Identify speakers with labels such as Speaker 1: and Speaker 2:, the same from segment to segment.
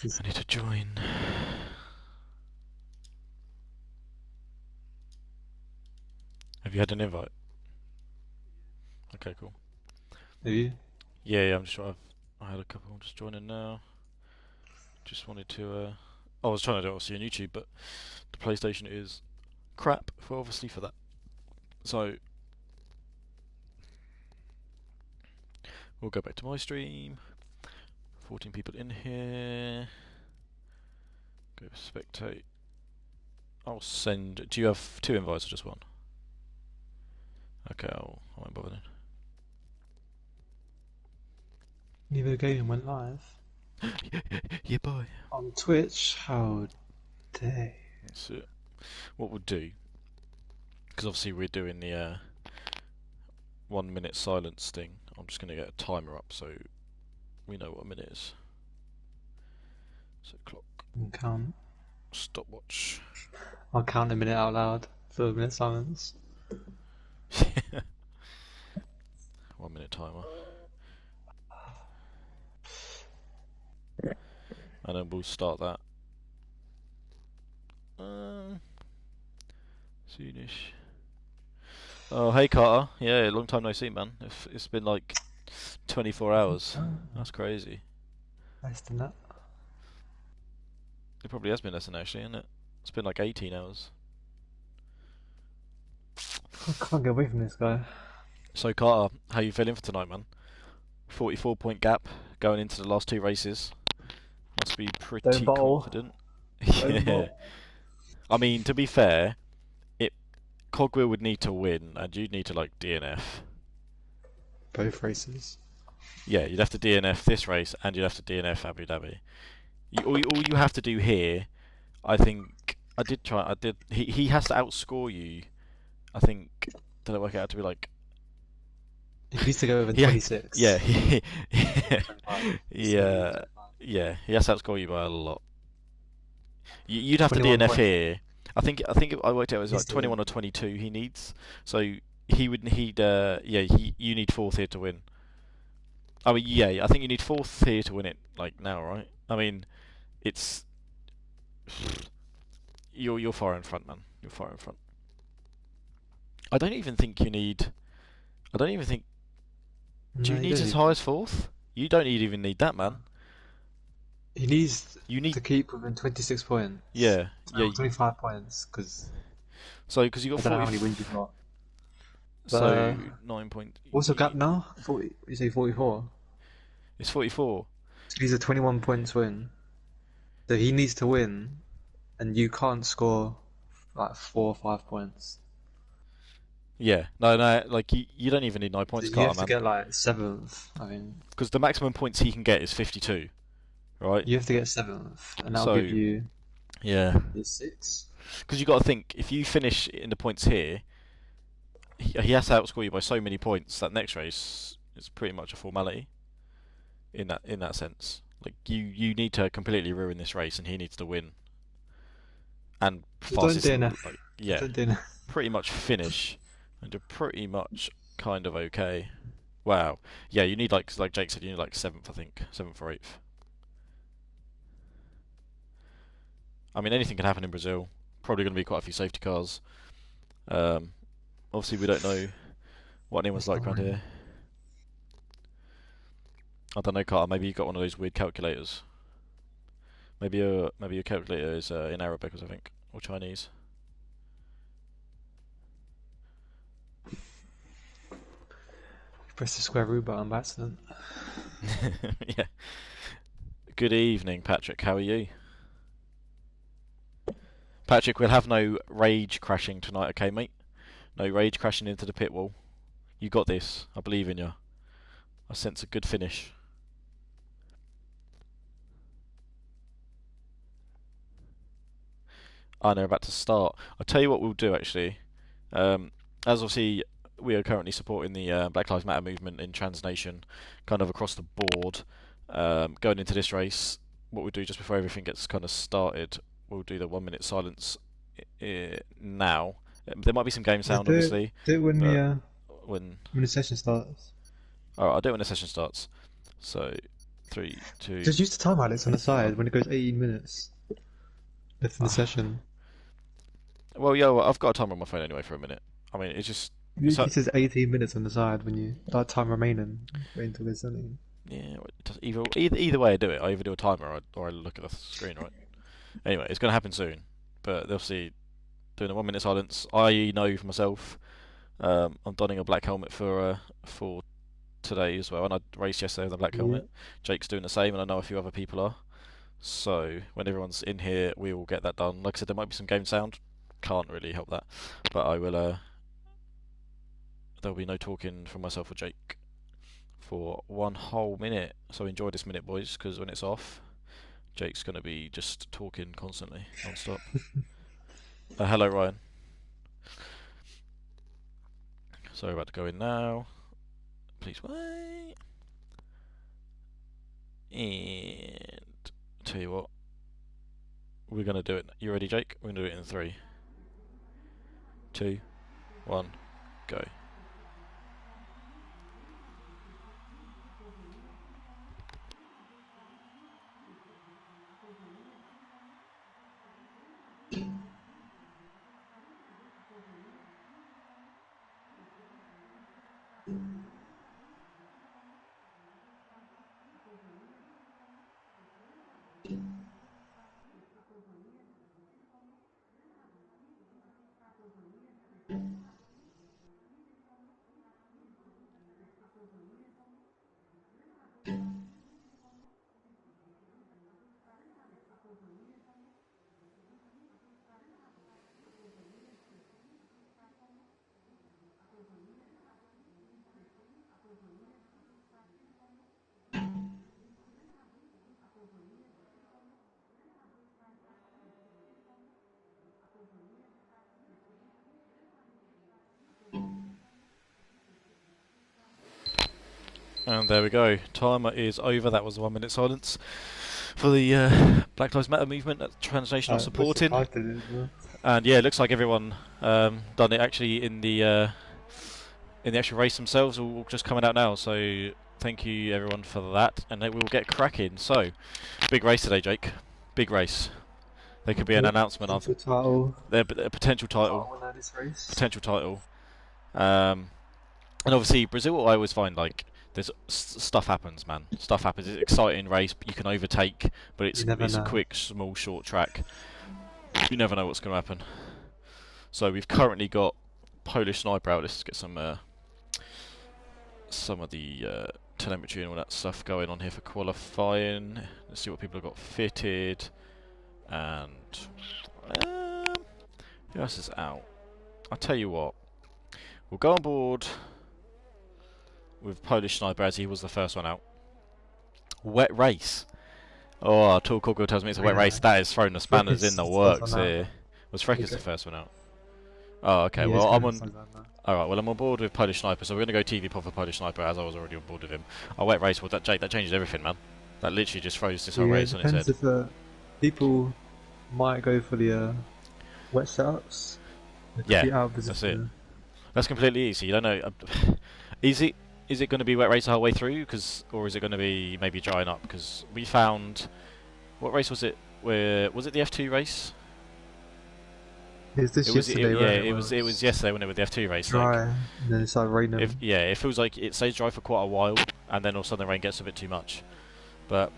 Speaker 1: I need to join. Have you had an invite? Okay, cool.
Speaker 2: Have you?
Speaker 1: Yeah, I'm just sure I had a couple. I'm just joining now. Just wanted to. I was trying to do it obviously on YouTube, but the PlayStation is crap for obviously for that. So we'll go back to my stream. 14 people in here. Go spectate. I'll send. Do you have two invites or just one? Okay, I won't bother then.
Speaker 2: Neither game went live.
Speaker 1: Yeah, boy.
Speaker 2: On Twitch? How dare
Speaker 1: That's it. What we'll do, because obviously we're doing the 1 minute silence thing. I'm just going to get a timer up so we know what a minute is. So clock,
Speaker 2: you count?
Speaker 1: stopwatch.
Speaker 2: I'll count a minute out loud for a minute silence.
Speaker 1: 1 minute timer. And then we'll start that. Soonish. Oh, hey Carter. Yeah, long time no see, man. It's been like 24 hours. That's crazy.
Speaker 2: Less than that.
Speaker 1: It probably has been less than actually, isn't it? It's been like 18 hours.
Speaker 2: I can't get away from this guy.
Speaker 1: So Carter, how you feeling for tonight, man? 44-point gap going into the last two races. Must be
Speaker 2: Don't
Speaker 1: pretty
Speaker 2: bottle.
Speaker 1: confident.
Speaker 2: Don't
Speaker 1: Yeah.
Speaker 2: bottle.
Speaker 1: I mean, to be fair, Cogwheel would need to win, and you'd need to like DNF.
Speaker 2: Both races.
Speaker 1: Yeah, you'd have to DNF this race, and you'd have to DNF Abu Dhabi. All you have to do here, I think, I did try. I did. He has to outscore you. I think. Did it work out to be like?
Speaker 2: He needs to go over
Speaker 1: Yeah,
Speaker 2: 26.
Speaker 1: yeah,
Speaker 2: Yeah.
Speaker 1: yeah. He has to outscore you by a lot. You'd have to
Speaker 2: 21
Speaker 1: DNF
Speaker 2: points.
Speaker 1: here. I think I worked out it was
Speaker 2: Needs
Speaker 1: like
Speaker 2: to
Speaker 1: 21
Speaker 2: win.
Speaker 1: or 22 he needs. So he'd yeah, you need fourth here to win. I mean, yeah, I think you need fourth here to win it like now, right? I mean, it's you're far in front, man. You're far in front. I don't even think you need. I don't even think. Do
Speaker 2: No,
Speaker 1: you
Speaker 2: you
Speaker 1: need
Speaker 2: don't
Speaker 1: as
Speaker 2: need
Speaker 1: high as fourth? You don't even need that, man.
Speaker 2: He needs
Speaker 1: You need.
Speaker 2: to keep within 26 points.
Speaker 1: Yeah, yeah.
Speaker 2: No, 25 points, because
Speaker 1: So because you got
Speaker 2: I don't know
Speaker 1: 40.
Speaker 2: how many wins you've got. But
Speaker 1: So 9 point.
Speaker 2: what's the
Speaker 1: You
Speaker 2: gap
Speaker 1: need.
Speaker 2: now? 40, you say 44?
Speaker 1: It's 44.
Speaker 2: So he's a 21 points win. So he needs to win, and you can't score like 4 or 5 points.
Speaker 1: Yeah, no, like you don't even need 9 points,
Speaker 2: So you
Speaker 1: Carter,
Speaker 2: have to
Speaker 1: man.
Speaker 2: get like 7th. I mean,
Speaker 1: Because the maximum points he can get is 52, right?
Speaker 2: you have to get 7th, and that'll give
Speaker 1: So
Speaker 2: you
Speaker 1: yeah,
Speaker 2: the 6.
Speaker 1: because you got to think if you finish in the points here, he has to outscore you by so many points. That next race is pretty much a formality in that sense. Like you need to completely ruin this race, and he needs to win. And
Speaker 2: Well, don't
Speaker 1: fastest,
Speaker 2: DNF.
Speaker 1: like yeah,
Speaker 2: Don't DNF.
Speaker 1: pretty much finish, and you're pretty much kind of okay. Wow, yeah, you need like Jake said, you need like seventh, I think, seventh or eighth. I mean, anything can happen in Brazil. Probably going to be quite a few safety cars. Um, obviously, we don't know what anyone's
Speaker 2: It's
Speaker 1: like
Speaker 2: not
Speaker 1: around
Speaker 2: raining.
Speaker 1: here. I don't know, Carter. Maybe you got one of those weird calculators. Maybe your calculator is in Arabic, I think, or Chinese.
Speaker 2: Press the square root button by accident.
Speaker 1: Yeah. Good evening, Patrick. How are you? Patrick, we'll have no rage crashing tonight, okay, mate? No rage crashing into the pit wall. You got this. I believe in you. I sense a good finish. I know, they're about to start. I'll tell you what we'll do actually. As obviously we are currently supporting the Black Lives Matter movement in Trans Nation, kind of across the board. Going into this race, what we'll do just before everything gets kind of started, we'll do the 1 minute silence now. There might be some game
Speaker 2: Just
Speaker 1: sound, obviously,
Speaker 2: do it
Speaker 1: but when
Speaker 2: when the session starts.
Speaker 1: alright, I'll do it when the session starts. So 3, 2.
Speaker 2: Just use the time highlights on the side when it goes 18 minutes left in the session.
Speaker 1: Well, yeah, well, I've got a timer on my phone anyway for a minute. I mean, it's just. So,
Speaker 2: It says 18 minutes on the side when you that time remaining. Wait until there's something.
Speaker 1: yeah, either way I do it. I either do a timer or I look at the screen, right? Anyway, it's going to happen soon. But obviously, doing a 1 minute silence, I know for myself, I'm donning a black helmet for today as well, and I raced yesterday with a black
Speaker 2: Yeah.
Speaker 1: helmet. Jake's doing the same, and I know a few other people are. So when everyone's in here, we will get that done. Like I said, there might be some game sound. Can't really help that, but I will. There'll be no talking from myself or Jake for 1 whole minute. So enjoy this minute, boys, because when it's off, Jake's going to be just talking constantly, non-stop. Hello, Ryan. So we're about to go in now. Please wait. And tell you what, we're going to do it. You ready, Jake? We're going to do it in 3, 2, 1, go. And there we go. Timer is over. That was a 1 minute silence for the Black Lives Matter movement that Translation are supporting. And yeah, it looks like everyone done it actually in the actual race themselves, all just coming out now. So thank you everyone for that, and then we'll get cracking. So big race today, Jake. Big race. There could be an announcement of a potential title. Potential title. And obviously Brazil, I always find like there's stuff happens, man. Stuff happens. It's an exciting race. You can overtake, but it's a quick, small, short track. You never know what's going to happen. So we've currently got Polish Sniper out. Let's get some of the telemetry and all that stuff going on here for qualifying. Let's see what people have got fitted. And who else is out? I'll tell you what. We'll go on board with Polish Sniper as he was the first one out. Wet race. Oh, Tall Corkle tells me it's a wet race. That is throwing the spanners in the works here. Was Freckers the first one out? Oh, okay. Yeah, well, I'm on. Alright, well, I'm on board with Polish Sniper, so we're going to go TV pop for Polish Sniper as I was already on board with him. Oh, wet race. Well, that changes everything, man. That literally just throws this whole race on its head.
Speaker 2: If, people might go for the wet setups.
Speaker 1: Yeah, that's it. That's completely easy. You don't know. Is it going to be wet race the whole way through? Or is it going to be maybe drying up? Because we found, what race was it? Was it the F2 race?
Speaker 2: Is this yesterday?
Speaker 1: It was yesterday when it was the F2 race.
Speaker 2: Dry, and then it started raining.
Speaker 1: It feels like it stays dry for quite a while, and then all of a sudden the rain gets a bit too much. But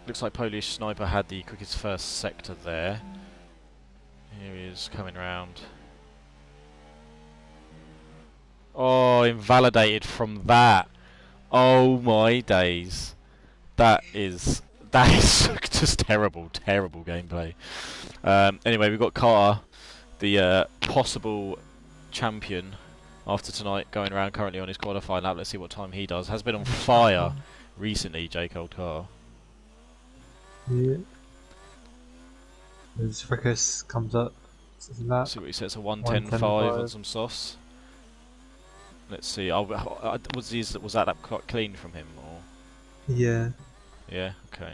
Speaker 1: looks like Polish Sniper had the quickest first sector there. Here he is coming round. Oh, invalidated from that. Oh my days. That is just terrible gameplay. Anyway, we've got Carter, the possible champion after tonight, going around currently on his qualifying lap. Let's see what time he does. Has been on fire recently, Jake Old Car.
Speaker 2: Yeah. As Frickus comes up.
Speaker 1: See what he says, a 1:10.5 on some sauce. Let's see. Was that quite clean from him, or?
Speaker 2: Yeah.
Speaker 1: Yeah. Okay.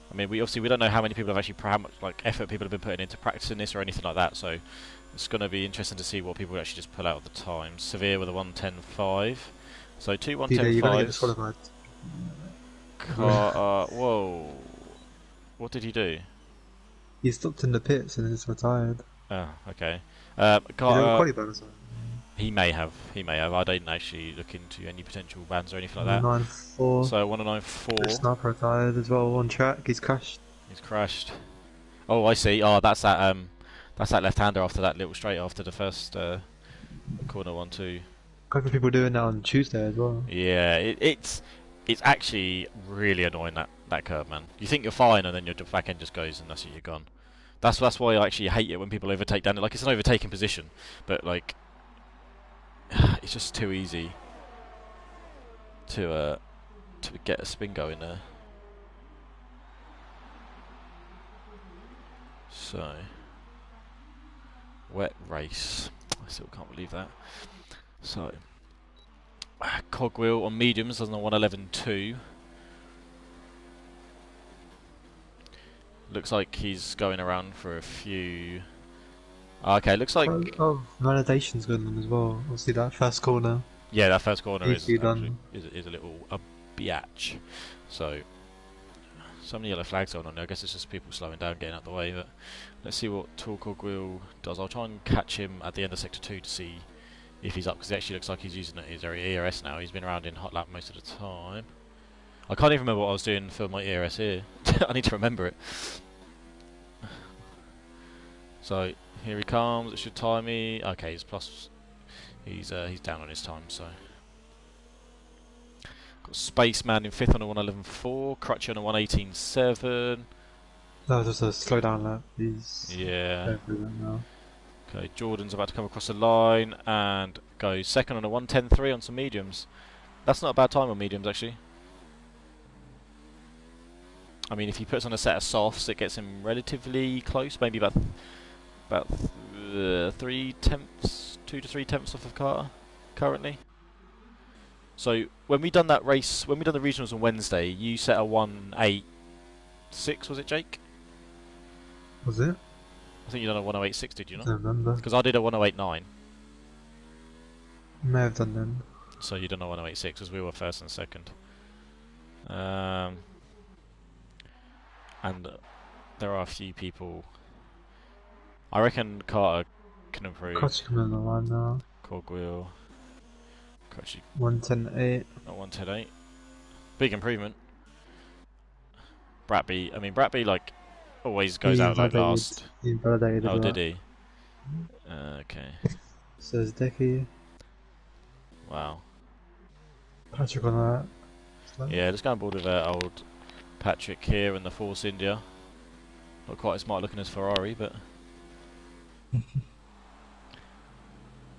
Speaker 1: I mean, we don't know how many people have actually, how much like effort people have been putting into practicing this or anything like that. So it's going to be interesting to see what people actually just pull out of the times. Severe with a 1:10.5. So 2 1:10.5s. Whoa. What did he do?
Speaker 2: He stopped in the pits and just retired.
Speaker 1: Oh, okay.
Speaker 2: He's got a
Speaker 1: Carter,
Speaker 2: quality bonus on.
Speaker 1: he may have. He may have. I didn't actually look into any potential bans or anything like that.
Speaker 2: 194.
Speaker 1: So 194.
Speaker 2: Sniper retired as well on track. He's crashed.
Speaker 1: He's crashed. Oh, I see. Oh, that's that left-hander after that little straight after the first corner 1-2.
Speaker 2: A couple of people doing that on Tuesday as well.
Speaker 1: Yeah, it's actually really annoying that curve, man. You think you're fine, and then your back end just goes, and that's it, you're gone. That's why I actually hate it when people overtake down. Like, it's an overtaking position, but like it's just too easy to get a spin going there. So wet race. I still can't believe that. So cogwheel on mediums does a 111.2. Looks like he's going around for a few. Okay, looks like
Speaker 2: validation's good on as well. Obviously that first corner.
Speaker 1: yeah, that first corner is
Speaker 2: Easily done.
Speaker 1: is a little biatch. So some yellow flags going on there. I guess it's just people slowing down, getting out of the way. But let's see what Tall Cogwheel does. I'll try and catch him at the end of sector 2 to see if he's up, because it actually looks like he's using his ERS now. He's been around in hot lap most of the time. I can't even remember what I was doing for my ERS here. I need to remember it. So here he comes. It should time me. Okay, he's plus. He's down on his time. So got Spaceman in 5th on a 111.4. Crutchy on a 118.7.
Speaker 2: That was just a slow down lap. He's
Speaker 1: Yeah.
Speaker 2: now.
Speaker 1: Okay, Jordan's about to come across the line and goes second on a 110.3 on some mediums. That's not a bad time on mediums, actually. I mean, if he puts on a set of softs, it gets him relatively close, maybe about 3/10, 2 to 3/10 off of Carter currently. So when we done that race, when we done the regionals on Wednesday, you set a 186, was it, Jake?
Speaker 2: Was it?
Speaker 1: I think you done a 108.6, did you
Speaker 2: I
Speaker 1: not?
Speaker 2: don't remember.
Speaker 1: Because I did a 108.9.
Speaker 2: May have done then.
Speaker 1: So you done a 108.6 as we were first and second. And there are a few people. I reckon Carter can improve.
Speaker 2: Crutchy coming on the line now.
Speaker 1: Cogwheel. Crutchy
Speaker 2: 110.8.
Speaker 1: at 110.8. Big improvement. Bratby. I mean, Bratby like always goes out like last.
Speaker 2: He validated
Speaker 1: Oh,
Speaker 2: as well.
Speaker 1: did he? Okay.
Speaker 2: Says Decky.
Speaker 1: Wow.
Speaker 2: Patrick on that.
Speaker 1: Yeah, just go on board with old Patrick here in the Force India. Not quite as smart looking as Ferrari, but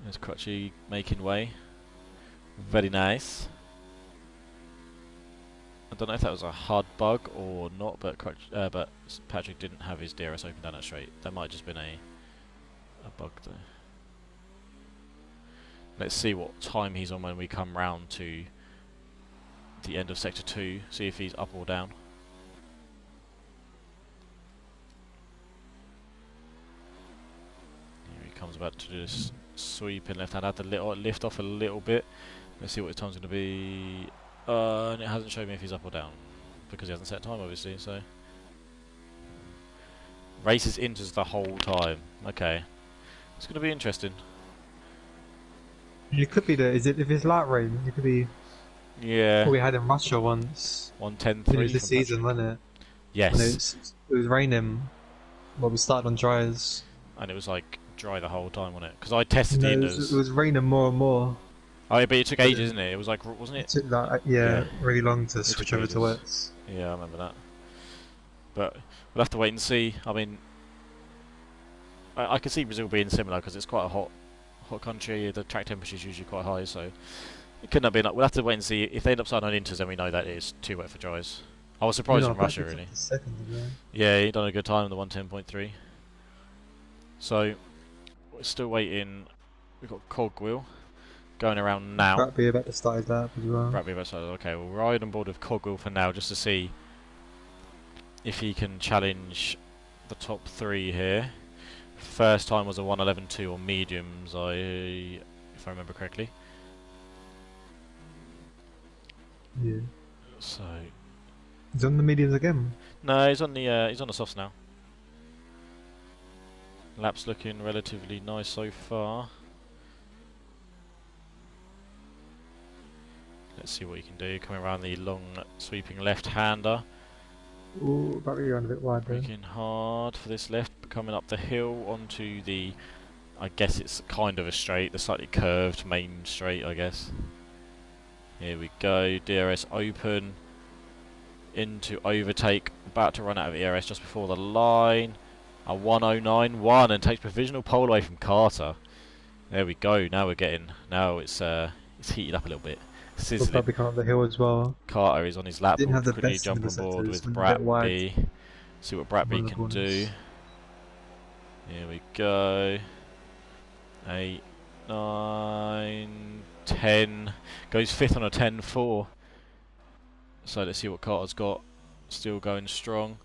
Speaker 1: there's Crutchy making way. Very nice. I don't know if that was a hard bug or not, but Patrick didn't have his DRS open down that straight. That might have just been a bug though. Let's see what time he's on when we come round to the end of sector 2. See if he's up or down. Here he comes about to do this sweep in left hand. Had to lift off a little bit. Let's see what his time's going to be. And it hasn't shown me if he's up or down because he hasn't set time, obviously. So races enters the whole time. Okay, it's going to be interesting.
Speaker 2: It could be if it's light rain, it could be
Speaker 1: Yeah.
Speaker 2: what we had in Russia once.
Speaker 1: 110.3.
Speaker 2: It was this season, wasn't it?
Speaker 1: Yes.
Speaker 2: When it was raining. Well, we started on dryers.
Speaker 1: And it was like dry the whole time, wasn't it? Because I tested the
Speaker 2: It
Speaker 1: indoors.
Speaker 2: was raining more and more.
Speaker 1: Oh, yeah, but it took ages, didn't it? It was like, wasn't
Speaker 2: It
Speaker 1: it?
Speaker 2: took like, really long to switch
Speaker 1: took
Speaker 2: over to
Speaker 1: ages.
Speaker 2: wets.
Speaker 1: Yeah, I remember that. But we'll have to wait and see. I mean, I can see Brazil being similar because it's quite a hot country. The track temperature is usually quite high, so it couldn't have been. We'll have to wait and see. If they end up starting on inters, then we know that it's too wet for dries. I was surprised in Russia, really. Yeah, he done a good time in the 110.3. So we're still waiting. We've got Cogwheel going around now.
Speaker 2: Bratby about to start his lap as well.
Speaker 1: Bratby about to start. Okay, we'll ride on board with Cogwheel for now, just to see if he can challenge the top 3 here. First time was a 111.2 on mediums, if I remember correctly.
Speaker 2: Yeah.
Speaker 1: So
Speaker 2: He's on the mediums again.
Speaker 1: No, he's on the softs now. Lap's looking relatively nice so far. Let's see what he can do. Coming around the long sweeping left-hander.
Speaker 2: Ooh, battery going a bit wide there.
Speaker 1: Braking hard for this left, coming up the hill onto the, I guess it's kind of a straight, the slightly curved main straight, I guess. Here we go, DRS open, into overtake, about to run out of ERS just before the line. A 109.1 and takes provisional pole away from Carter. There we go, now it's heated up a little bit.
Speaker 2: Will
Speaker 1: Sizzling.
Speaker 2: probably come up the hill as well.
Speaker 1: Carter is on his lap,
Speaker 2: Didn't
Speaker 1: will
Speaker 2: have the
Speaker 1: quickly
Speaker 2: best
Speaker 1: jump
Speaker 2: middle
Speaker 1: on board
Speaker 2: sectors,
Speaker 1: with
Speaker 2: went a bit wide.
Speaker 1: Bratby. See what Bratby can do. Here we go. 8, 9, 10. Goes 5th on a 10.4. So let's see what Carter's got. Still going strong.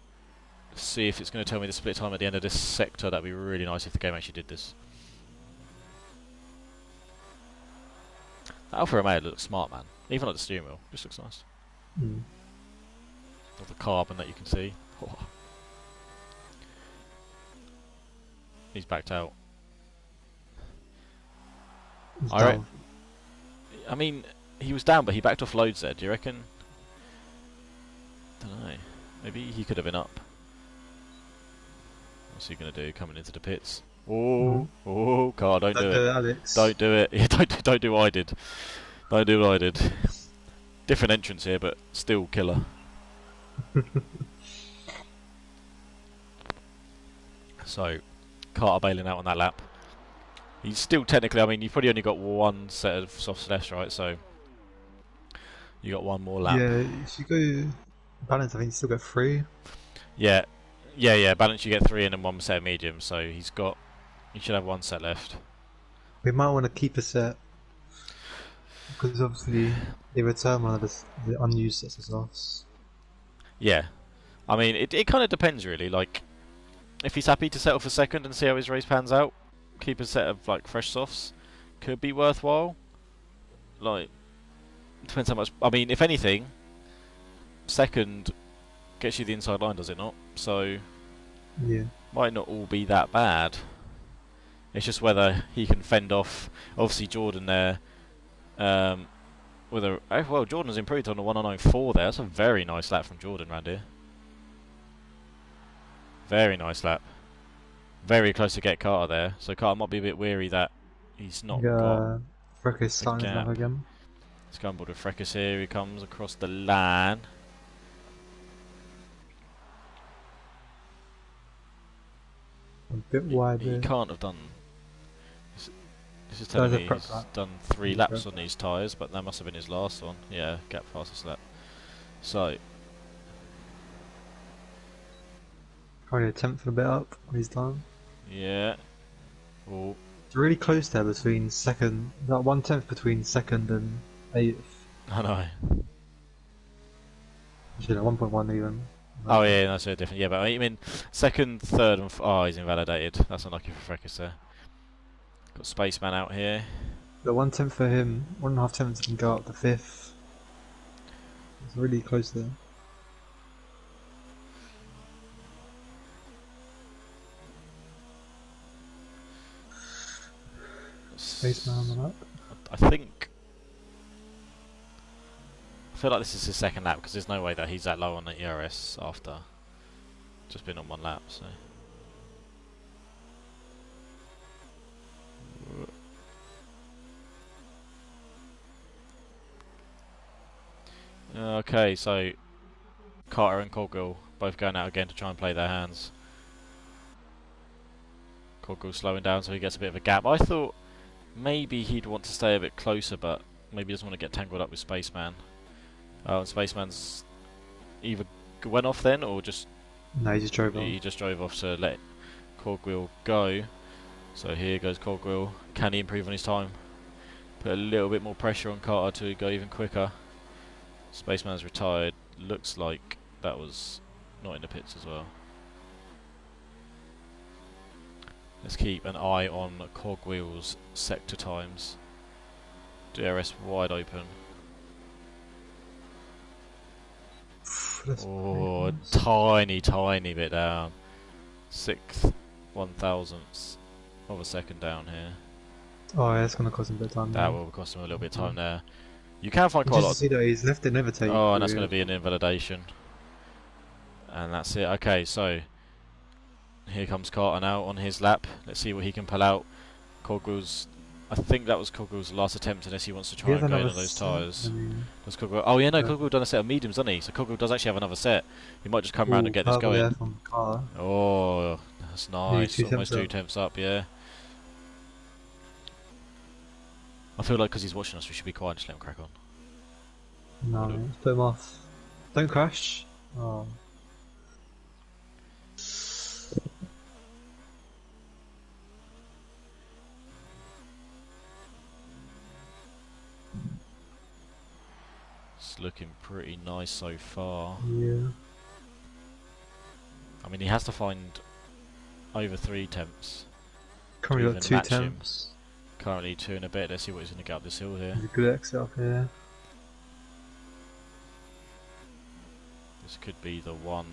Speaker 1: Let's see if it's going to tell me the split time at the end of this sector. That'd be really nice if the game actually did this. That Alfa Romeo looks smart, man. Even like the steering wheel. Just looks nice.
Speaker 2: Mm.
Speaker 1: All the carbon that you can see. Oh. He's backed out. I mean, he was down, but he backed off loads there. Do you reckon? Don't know. Maybe he could have been up. What's he gonna do? Coming into the pits. Oh, oh, car! Don't do it.
Speaker 2: Alex.
Speaker 1: Don't do it. Yeah, don't do what I did. Don't do what I did. Different entrance here, but still killer. So, Carter bailing out on that lap. He's still technically, I mean, you've probably only got one set of softs left, right? So, you got one more lap.
Speaker 2: Yeah, if you go balance, I think you still got 3.
Speaker 1: Yeah. Balance, you get 3 and then one set of mediums. So, he should have one set left.
Speaker 2: We might want to keep a set. Because obviously, they return one of the unused sets of softs.
Speaker 1: Yeah. I mean, it kind of depends, really. Like, if he's happy to settle for second and see how his race pans out, keep a set of like fresh softs could be worthwhile. Like, depends how much. I mean, if anything, second gets you the inside line, does it not? So,
Speaker 2: yeah,
Speaker 1: might not all be that bad. It's just whether he can fend off. Obviously, Jordan there. Well, Jordan's improved on a 109.4 there. That's a very nice lap from Jordan round here. Very nice lap. Very close to get Carter there, so Carter might be a bit weary that he's not got
Speaker 2: Freckles starting his lap again.
Speaker 1: Let's go on board with Freckles here. He comes across the line.
Speaker 2: A bit wide.
Speaker 1: He can't have done. This is telling me he's done 3 laps on these tyres, but that must have been his last one. Yeah, gap fastest lap. So.
Speaker 2: Probably a 10th a bit up on his time.
Speaker 1: Yeah. Oh.
Speaker 2: It's really close there between second. That 1/10 between second and 8th.
Speaker 1: I know.
Speaker 2: Actually, like 1.1 even.
Speaker 1: Oh yeah, that's very different. Yeah, but I mean, second, third, and oh, he's invalidated. That's unlucky for Freckles there. Got Spaceman out here.
Speaker 2: The 1/10 for him, 1.5 tenths can go up to 5th. It's really close there. Spaceman on the lap.
Speaker 1: I feel like this is his second lap because there's no way that he's that low on the ERS after just been on one lap. So. Okay, so Carter and Coggill both going out again to try and play their hands. Coggill slowing down so he gets a bit of a gap. I thought maybe he'd want to stay a bit closer, but maybe he doesn't want to get tangled up with Spaceman. And Spaceman's either went off then or just...
Speaker 2: No, he just drove off.
Speaker 1: He just drove off to let Coggill go. So here goes Coggill. Can he improve on his time? Put a little bit more pressure on Carter to go even quicker. Spaceman's retired. Looks like that was not in the pits as well. Let's keep an eye on Cogwheel's sector times. DRS wide open.
Speaker 2: That's pretty
Speaker 1: Oh,
Speaker 2: close.
Speaker 1: tiny bit down. Sixth, 1,000th of a second down here.
Speaker 2: Oh, yeah, it's gonna cost him a bit of time
Speaker 1: That
Speaker 2: now.
Speaker 1: will cost him a little bit of
Speaker 2: Yeah.
Speaker 1: time there. You can find quite a
Speaker 2: Just to
Speaker 1: lot.
Speaker 2: see that he's left an overtake
Speaker 1: Oh, and that's going
Speaker 2: through
Speaker 1: to be an invalidation. And that's it. Okay, so here comes Carter now on his lap. Let's see what he can pull out. Cogwell's, I think that was Cogwell's last attempt unless he wants to
Speaker 2: He
Speaker 1: try
Speaker 2: has
Speaker 1: and go
Speaker 2: another
Speaker 1: into those
Speaker 2: set.
Speaker 1: tyres.
Speaker 2: I mean,
Speaker 1: Does Cogwell? Oh yeah, no,
Speaker 2: yeah.
Speaker 1: Cogwell done a set of mediums, doesn't he? So Cogwell does actually have another set. He might just come around and
Speaker 2: Ooh,
Speaker 1: get this
Speaker 2: purple
Speaker 1: going.
Speaker 2: there from Carter.
Speaker 1: Oh, that's
Speaker 2: Nearly
Speaker 1: nice.
Speaker 2: two
Speaker 1: Almost
Speaker 2: temps
Speaker 1: two
Speaker 2: up.
Speaker 1: temps up, yeah. I feel like because he's watching us, we should be quiet and just let him crack on.
Speaker 2: No, mate, let's put him off. Don't crash. Oh.
Speaker 1: It's looking pretty nice so far.
Speaker 2: Yeah.
Speaker 1: I mean, he has to find over 3 temps
Speaker 2: Currently
Speaker 1: to
Speaker 2: got
Speaker 1: even
Speaker 2: two
Speaker 1: match him.
Speaker 2: temps.
Speaker 1: Currently 2 and a bit. Let's see what he's going to get up this hill here.
Speaker 2: There's a good exit up here.
Speaker 1: This could be the one.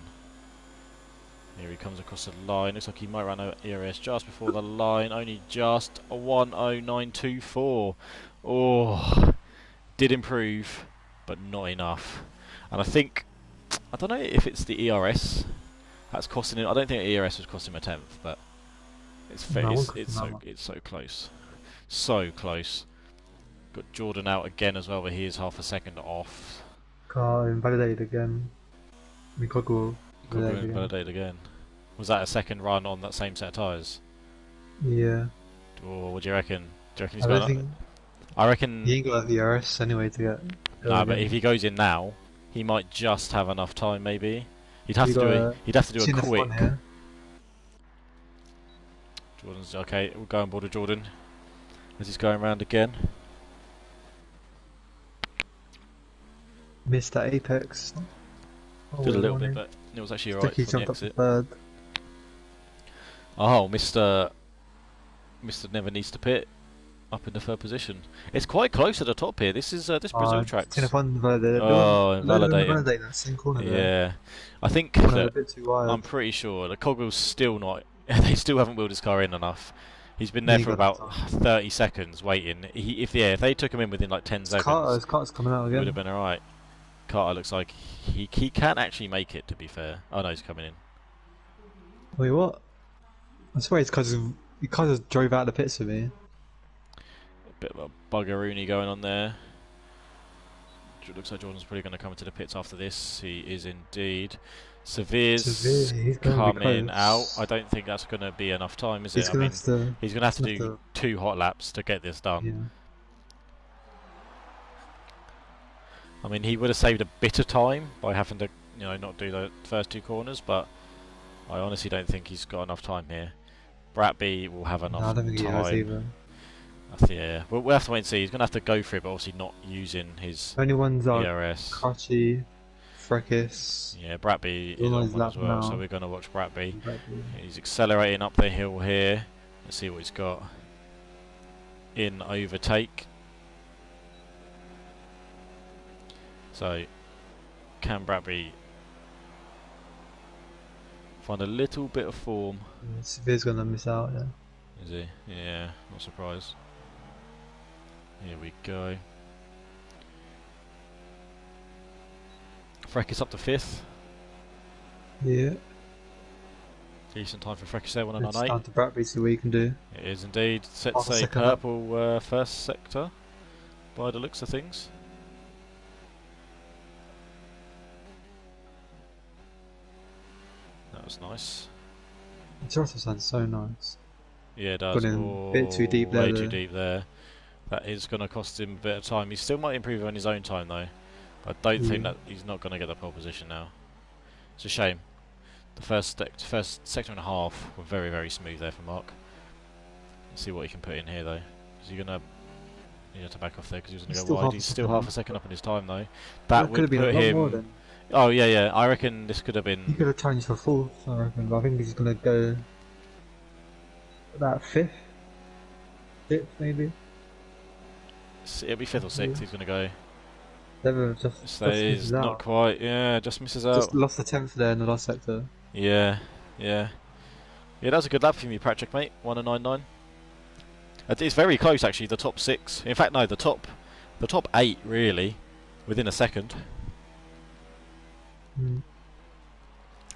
Speaker 1: Here he comes across the line. Looks like he might run out ERS just before the line. Only just a 10924. Oh, did improve, but not enough. And I think, I don't know if it's the ERS that's costing him. I don't think ERS was costing him a tenth, but it's
Speaker 2: No, I won't
Speaker 1: it's
Speaker 2: cost him that much.
Speaker 1: it's so close, so close. Got Jordan out again as well, but he is half a second off.
Speaker 2: Car invalidated again. Mikoku
Speaker 1: Could
Speaker 2: invalidated again.
Speaker 1: invalidate again. Was that a second run on that same set of tyres?
Speaker 2: Yeah.
Speaker 1: Or what do you reckon? Do you reckon he's
Speaker 2: I
Speaker 1: got?
Speaker 2: don't think
Speaker 1: I reckon.
Speaker 2: he ain't got the ERS anyway to get.
Speaker 1: Nah, but if he goes in now, he might just have enough time. Maybe he'd have
Speaker 2: You
Speaker 1: to do
Speaker 2: got
Speaker 1: a. He'd have to do a
Speaker 2: TNF1
Speaker 1: quick.
Speaker 2: here.
Speaker 1: Jordan's okay. We'll go on board with Jordan as he's going round again.
Speaker 2: Missed that apex. Oh,
Speaker 1: Did a little
Speaker 2: warning.
Speaker 1: bit, but it was actually
Speaker 2: Looks
Speaker 1: alright
Speaker 2: like he
Speaker 1: from the
Speaker 2: jumped up to
Speaker 1: exit.
Speaker 2: third.
Speaker 1: Oh, Mister never needs to pit up in the third position. It's quite close at the top here. This is this Brazil track's.
Speaker 2: TNF1 invalidated.
Speaker 1: Oh,
Speaker 2: Invalidating.
Speaker 1: invalidating.
Speaker 2: That same corner there.
Speaker 1: Yeah, I think
Speaker 2: Corner a
Speaker 1: that
Speaker 2: bit too wide.
Speaker 1: I'm pretty sure the Cogwell's still not. They still haven't wheeled his car in enough. He's been there
Speaker 2: He
Speaker 1: for
Speaker 2: got
Speaker 1: about
Speaker 2: that
Speaker 1: 30 seconds waiting. If they took him in within like 10 seconds,
Speaker 2: His car's coming out
Speaker 1: it would
Speaker 2: again.
Speaker 1: have been alright. Carter looks like he can actually make it. To be fair, oh no, he's coming in.
Speaker 2: Wait, what? I swear it's because he kind of drove out of the pits for me.
Speaker 1: Bit of a buggeroony going on there. It looks like Jordan's probably going to come into the pits after this. He is indeed. Severe's
Speaker 2: Severe, he's going to be
Speaker 1: coming out.
Speaker 2: close.
Speaker 1: I don't think that's going to be enough time, is
Speaker 2: He's
Speaker 1: it? I
Speaker 2: gonna
Speaker 1: mean,
Speaker 2: have to.
Speaker 1: he's going to have to
Speaker 2: gonna
Speaker 1: do 2 hot laps to get this done.
Speaker 2: Yeah.
Speaker 1: I mean, he would have saved a bit of time by having to, not do the first 2 corners, but I honestly don't think he's got enough time here. Bratby will have enough
Speaker 2: No, I don't think he has
Speaker 1: time.
Speaker 2: either.
Speaker 1: Yeah, we'll have to wait and see. He's going to have to go for it, but obviously not using his
Speaker 2: Only ones are
Speaker 1: ERS.
Speaker 2: Kachi, Frekis.
Speaker 1: Yeah, Bratby is
Speaker 2: All
Speaker 1: on
Speaker 2: his
Speaker 1: one
Speaker 2: lap
Speaker 1: as well, so
Speaker 2: now.
Speaker 1: we're going to watch Bratby.
Speaker 2: Bradley.
Speaker 1: He's accelerating up the hill here. Let's see what he's got in overtake. So, can Bratby find a little bit of form?
Speaker 2: Yeah, Severe's gonna miss out. Yeah.
Speaker 1: Is he? Yeah, not surprised. Here we go. Frekis up to 5th.
Speaker 2: Yeah.
Speaker 1: Decent time for Frekis there,
Speaker 2: It's
Speaker 1: 109.8.
Speaker 2: down to Bradley, see what he can do.
Speaker 1: It is indeed. Set
Speaker 2: Half a
Speaker 1: say
Speaker 2: second up.
Speaker 1: purple first sector by the looks of things. That was nice.
Speaker 2: The Toronto sounds so nice.
Speaker 1: Yeah, it does.
Speaker 2: Got in a bit too deep there,
Speaker 1: Way
Speaker 2: though.
Speaker 1: too deep there. That is going to cost him a bit of time. He still might improve on his own time though. I don't think
Speaker 2: Yeah.
Speaker 1: that he's not going to get the pole position now. It's a shame. The first sector and a half were very, very smooth there for Mark. Let's see what he can put in here though. Is he going to... He had to back off there because he was going to
Speaker 2: He's
Speaker 1: go
Speaker 2: still
Speaker 1: wide.
Speaker 2: half a
Speaker 1: He's still
Speaker 2: second
Speaker 1: half
Speaker 2: up.
Speaker 1: a second up in his time though.
Speaker 2: That
Speaker 1: That
Speaker 2: could
Speaker 1: would
Speaker 2: have been
Speaker 1: put
Speaker 2: a lot more
Speaker 1: him...
Speaker 2: then.
Speaker 1: Oh yeah. I reckon this could have
Speaker 2: He
Speaker 1: been...
Speaker 2: could have challenged for 4th, I reckon, but I think he's gonna go about 5th? 5th maybe?
Speaker 1: It'll be 5th or 6th he's going to go.
Speaker 2: Never just
Speaker 1: Stays
Speaker 2: misses
Speaker 1: not
Speaker 2: out.
Speaker 1: quite. Yeah, just misses
Speaker 2: Just
Speaker 1: out.
Speaker 2: lost the 10th there in the last sector.
Speaker 1: Yeah, yeah. Yeah, that was a good lap for you, Patrick, mate. 1:09.9. It's very close, actually. The top six. In fact, no, the top eight really, within a second.
Speaker 2: Mm.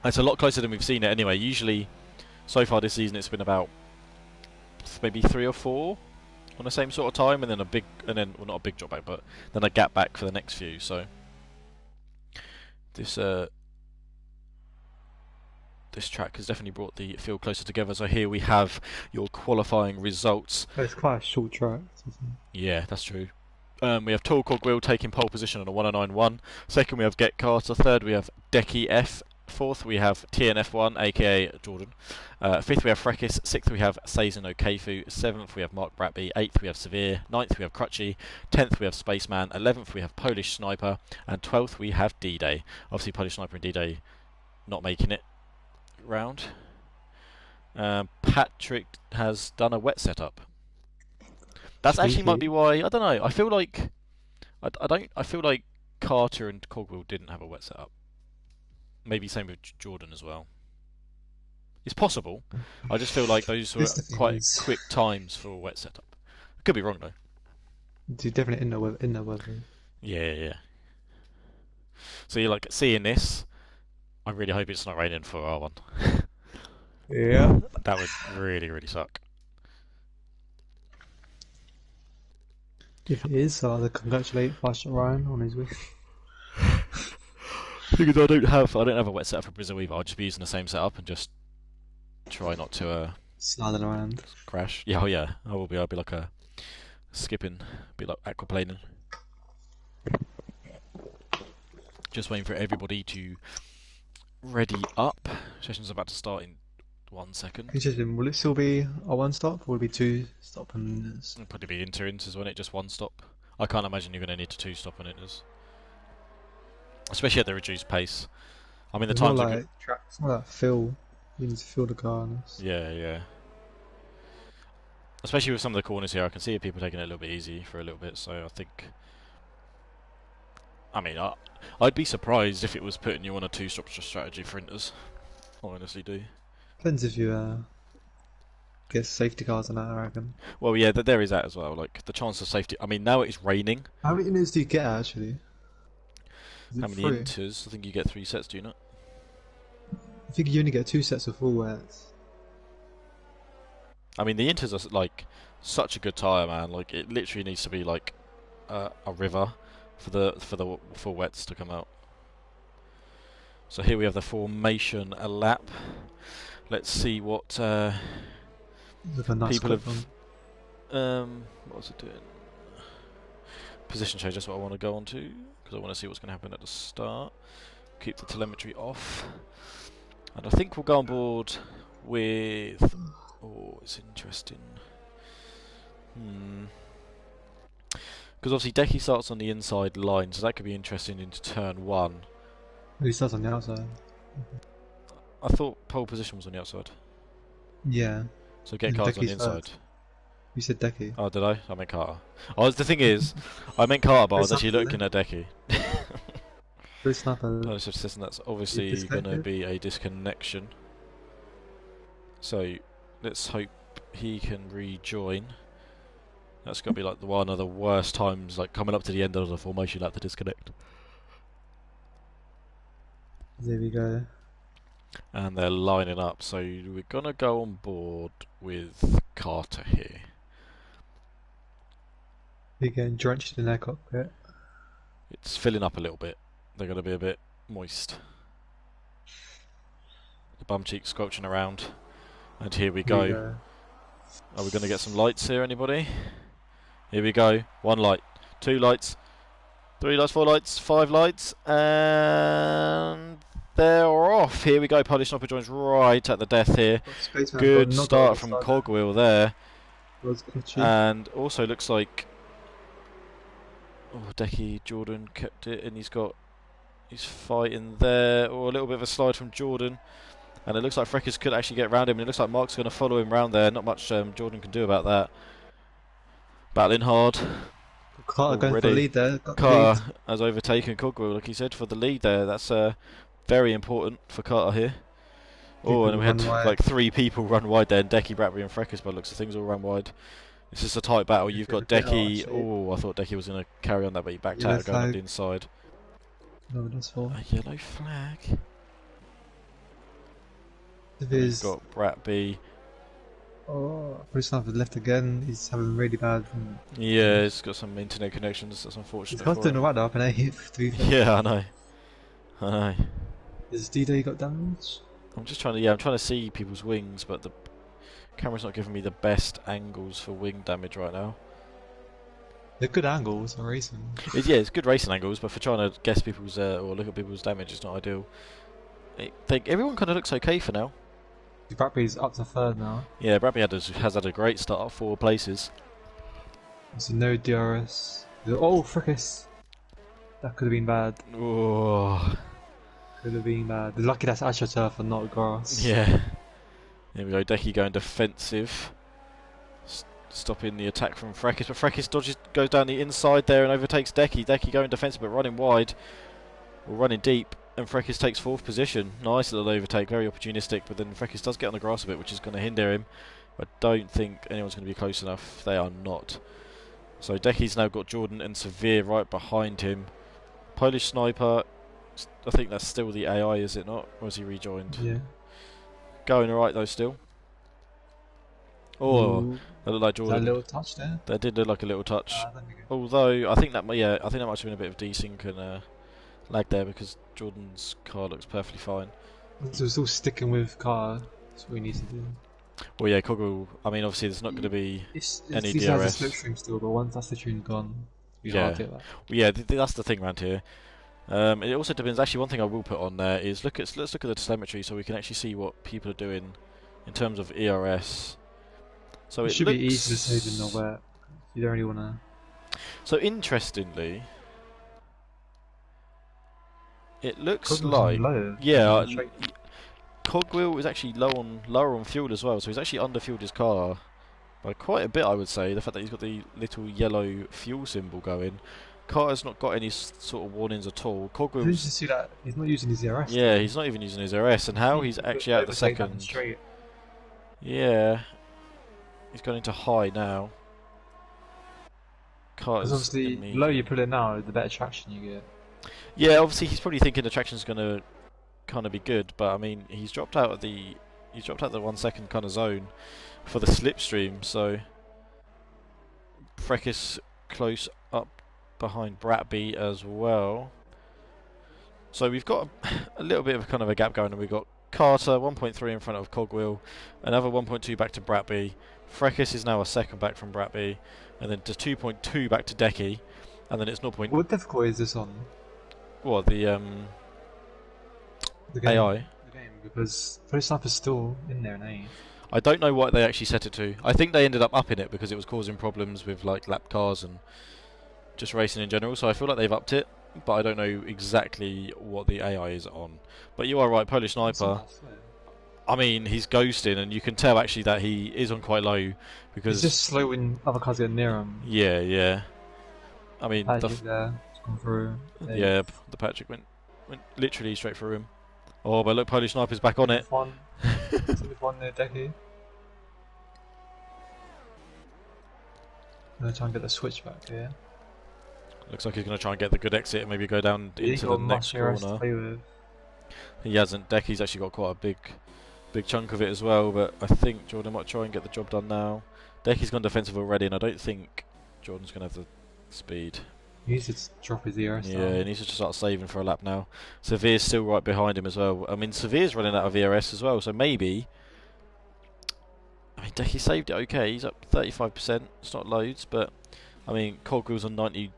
Speaker 1: It's a lot closer than we've seen it anyway. Usually, so far this season, it's been about maybe 3 or 4 on the same sort of time, and then well, not a big drop back, but then a gap back for the next few. So this this track has definitely brought the field closer together. So here we have your qualifying results.
Speaker 2: But it's quite a short track.
Speaker 1: Yeah, that's true. We have Tall Cogwheel taking pole position on a 109.1. Second, we have Get Carter. Third, we have Decky F. Fourth, we have TNF1, aka Jordan. Fifth, we have Frekis. Sixth, we have Sazin Okafu. Seventh, we have Mark Bratby. Eighth, we have Severe. Ninth, we have Crutchy. 10th, we have Spaceman. 11th, we have Polish Sniper. And 12th, we have D-Day. Obviously, Polish Sniper and D-Day not making it round. Patrick has done a wet setup. That's actually might be why. I don't know. I feel like I don't. I feel like Carter and Cogwheel didn't have a wet setup. Maybe same with Jordan as well. It's possible. I just feel like those were quite quick times for a wet setup. Could be wrong though.
Speaker 2: Definitely in the weather.
Speaker 1: Yeah, yeah. So you're like seeing this. I really hope it's not raining for R1.
Speaker 2: Yeah.
Speaker 1: That would really, really suck.
Speaker 2: If it is, so I'll congratulate Pastor Ryan on his win.
Speaker 1: Because I don't have a wet setup for Brazil either. I'll just be using the same setup and just try not to
Speaker 2: Sliding around.
Speaker 1: crash. Yeah, oh yeah. I will be. I'll be like a skipping, be like aquaplaning. Just waiting for everybody to ready up. Session's about to start in 1 second.
Speaker 2: Interesting. Will it still be a one stop, or will it be two stop and?
Speaker 1: It'll probably be inter-inters, won't it? Just one stop. I can't imagine you're going to need to two stop on inters, especially at the reduced pace. I mean, the
Speaker 2: It's
Speaker 1: times
Speaker 2: more
Speaker 1: are
Speaker 2: like track. It's more like feel. You need to feel the car.
Speaker 1: yeah, yeah. Especially with some of the corners here, I can see people taking it a little bit easy for a little bit. So I think, I mean, I'd be surprised if it was putting you on a two-stop strategy for inters. I honestly do.
Speaker 2: Depends if you get safety cars on that, I reckon.
Speaker 1: Well, yeah, there is that as well. Like the chance of safety. I mean, now it's raining.
Speaker 2: How many minutes do you get actually? Is
Speaker 1: How
Speaker 2: it
Speaker 1: many
Speaker 2: three?
Speaker 1: inters? I think you get 3 sets, do you not?
Speaker 2: I think you only get two sets of full wets.
Speaker 1: I mean, the inters are like such a good tyre, man. Like it literally needs to be like a river for the full wets to come out. So here we have the formation a lap. Let's see what
Speaker 2: With a nice
Speaker 1: people
Speaker 2: clip
Speaker 1: have. What was it doing? Position change. That's what I want to go on to because I want to see what's going to happen at the start. Keep the telemetry off, and I think we'll go on board with. Oh, it's interesting. Because obviously Decky starts on the inside line, so that could be interesting into turn 1.
Speaker 2: He starts on the outside.
Speaker 1: I thought pole position was on the outside.
Speaker 2: Yeah.
Speaker 1: So get
Speaker 2: And
Speaker 1: cards on the
Speaker 2: Decky's
Speaker 1: inside.
Speaker 2: third. You said Decky.
Speaker 1: Oh, did I? I meant Carter. Oh, the thing is, I meant Carter, but I was
Speaker 2: There's
Speaker 1: actually
Speaker 2: something
Speaker 1: looking at Decky.
Speaker 2: Chris Snapper.
Speaker 1: Oh, so that's obviously going to
Speaker 2: disconnected?
Speaker 1: be a disconnection. So let's hope he can rejoin. That's going to be like one of the worst times, like coming up to the end of the formation lap to disconnect.
Speaker 2: There we go.
Speaker 1: And they're lining up, so we're going to go on board with Carter here.
Speaker 2: You're getting drenched in their cockpit.
Speaker 1: It's filling up a little bit. They're going to be a bit moist. The bum cheeks squelching around. And here we go. Are we going to get some lights here, anybody? Here we go. 1 light, 2 lights, 3 lights, 4 lights, 5 lights, and they're off. Here we go. Polish Sniper joins right at the death here. Good start from Cogwheel there. And also looks like Decky Jordan kept it, and he's fighting there. Or a little bit of a slide from Jordan. And it looks like Freckers could actually get around him. And it looks like Mark's going to follow him round there. Not much Jordan can do about that. Battling hard.
Speaker 2: Carter going for the
Speaker 1: already.
Speaker 2: lead there. Got the lead.
Speaker 1: Carter has overtaken Cogwheel, like he said, for the lead there. That's very important for Carter here. Oh, and
Speaker 2: People
Speaker 1: we had
Speaker 2: run wide.
Speaker 1: like 3 people run wide there, and Decky, Bradbury, and Freckers, by the looks of things, all ran wide. This is a tight battle. You've
Speaker 2: Bit of
Speaker 1: got
Speaker 2: a bit out,
Speaker 1: Decky.
Speaker 2: actually.
Speaker 1: Oh, I thought Decky was going to carry on that, but he backed
Speaker 2: Yellow
Speaker 1: out, going on the
Speaker 2: flag.
Speaker 1: inside.
Speaker 2: No, that's for.
Speaker 1: A yellow flag.
Speaker 2: If
Speaker 1: We've
Speaker 2: he's.
Speaker 1: got Bradby.
Speaker 2: Oh, Bruce Sniper's left again. He's having really bad.
Speaker 1: Yeah, he's got some internet connections. That's
Speaker 2: He's
Speaker 1: unfortunate
Speaker 2: got
Speaker 1: for
Speaker 2: doing
Speaker 1: him.
Speaker 2: alright up in 8th, to be fair.
Speaker 1: Yeah, I know. I know.
Speaker 2: Is D-Day got damage?
Speaker 1: I'm just trying to. Yeah, I'm trying to see people's wings, but the camera's not giving me the best angles for wing damage right now.
Speaker 2: They're good angles for racing.
Speaker 1: Yeah, it's good racing angles, but for trying to guess people's or look at people's damage, it's not ideal. Everyone kind of looks okay for now.
Speaker 2: Bradbury's up to 3rd now.
Speaker 1: Yeah, Bradby has had a great start up 4 places.
Speaker 2: Obviously no DRS. Oh, frickus! That could have been bad.
Speaker 1: Oh,
Speaker 2: Could have been bad. Lucky that's AstroTurf and not grass.
Speaker 1: yeah. Here we go, Decky going defensive. Stopping the attack from Freckis, but Freckis goes down the inside there and overtakes Decky. Decky going defensive but running wide, or running deep, and Freckis takes 4th position. Nice little overtake, very opportunistic, but then Freckis does get on the grass a bit, which is going to hinder him. I don't think anyone's going to be close enough. They are not. So Decky's now got Jordan and Severe right behind him. Polish Sniper, I think that's still the AI, is it not? Or has he rejoined?
Speaker 2: Yeah.
Speaker 1: Going alright though still. Oh,
Speaker 2: Ooh.
Speaker 1: that looked like
Speaker 2: Is that a
Speaker 1: Jordan.
Speaker 2: little touch there?
Speaker 1: That did look like a little touch.
Speaker 2: That'd be good.
Speaker 1: Although I think that might have been a bit of desync and lag there because Jordan's car looks perfectly fine.
Speaker 2: So we're still sticking with Carter. That's what we need to do.
Speaker 1: Well, yeah, Coggle. I mean, obviously there's not going to be any
Speaker 2: He has
Speaker 1: DRS.
Speaker 2: a slipstream still, but once that slipstream's gone, you
Speaker 1: Yeah.
Speaker 2: can't get that.
Speaker 1: Well, yeah, that's the thing around here. It also depends. Actually, one thing I will put on there is let's look at the telemetry so we can actually see what people are doing in terms of ERS. So
Speaker 2: It
Speaker 1: it
Speaker 2: should
Speaker 1: looks,
Speaker 2: be easy to save in the wet. You don't really want to.
Speaker 1: So interestingly, it looks
Speaker 2: Cogwheel's
Speaker 1: like
Speaker 2: low.
Speaker 1: yeah,
Speaker 2: Straight.
Speaker 1: Cogwheel is actually lower on fuel as well, so he's actually underfueled his car by quite a bit, I would say. The fact that he's got the little yellow fuel symbol going. Carter's not got any sort of warnings at all.
Speaker 2: Did you
Speaker 1: Cogwheel's
Speaker 2: see that? He's not using his ERS.
Speaker 1: yeah, he's not even using his RS, and how he's actually out of the
Speaker 2: Overtake that
Speaker 1: second.
Speaker 2: straight.
Speaker 1: Yeah, he's gone into high now.
Speaker 2: Because
Speaker 1: Carter's
Speaker 2: obviously,
Speaker 1: in
Speaker 2: the lower you pull it now, the better traction you get.
Speaker 1: Yeah, obviously he's probably thinking the traction's going to kind of be good, but I mean he's dropped out of the 1 second kind of zone for the slipstream, so Freckis close up behind Bratby as well. So we've got a little bit of kind of a gap going, and we've got Carter 1.3 in front of Cogwheel, another 1.2 back to Bratby. Freckis is now a second back from Bratby, and then to 2.2 back to Decky, and then it's 0.
Speaker 2: What difficulty is this on?
Speaker 1: What the
Speaker 2: The game,
Speaker 1: AI?
Speaker 2: The game, because Polish Sniper's still in there, ain't he?
Speaker 1: I don't know what they actually set it to. I think they ended up upping it because it was causing problems with like lap cars and just racing in general. So I feel like they've upped it, but I don't know exactly what the AI is on. But you are right, Polish Sniper. I mean, he's ghosting, and you can tell actually that he is on quite low because
Speaker 2: He's just slow when other cars get near him.
Speaker 1: yeah. I mean,
Speaker 2: Patrick there, it's gone through.
Speaker 1: yeah, the Patrick went literally straight through him. Oh, but look, Polish Sniper's back on it.
Speaker 2: One near Decky. I'm gonna try and get the switch back here.
Speaker 1: Looks like he's going to try and get the good exit and maybe go down into the next corner.
Speaker 2: To play with.
Speaker 1: He hasn't. Decky's actually got quite a big chunk of it as well, but I think Jordan might try and get the job done now. Decky's gone defensive already, and I don't think Jordan's going to have the speed.
Speaker 2: He needs to drop his ERS
Speaker 1: Yeah,
Speaker 2: down.
Speaker 1: he needs to just start saving for a lap now. Severe's still right behind him as well. I mean, Severe's running out of ERS as well, so maybe... I mean, Decky saved it okay. He's up 35%. It's not loads, but... I mean, Cogwheel's on 92%,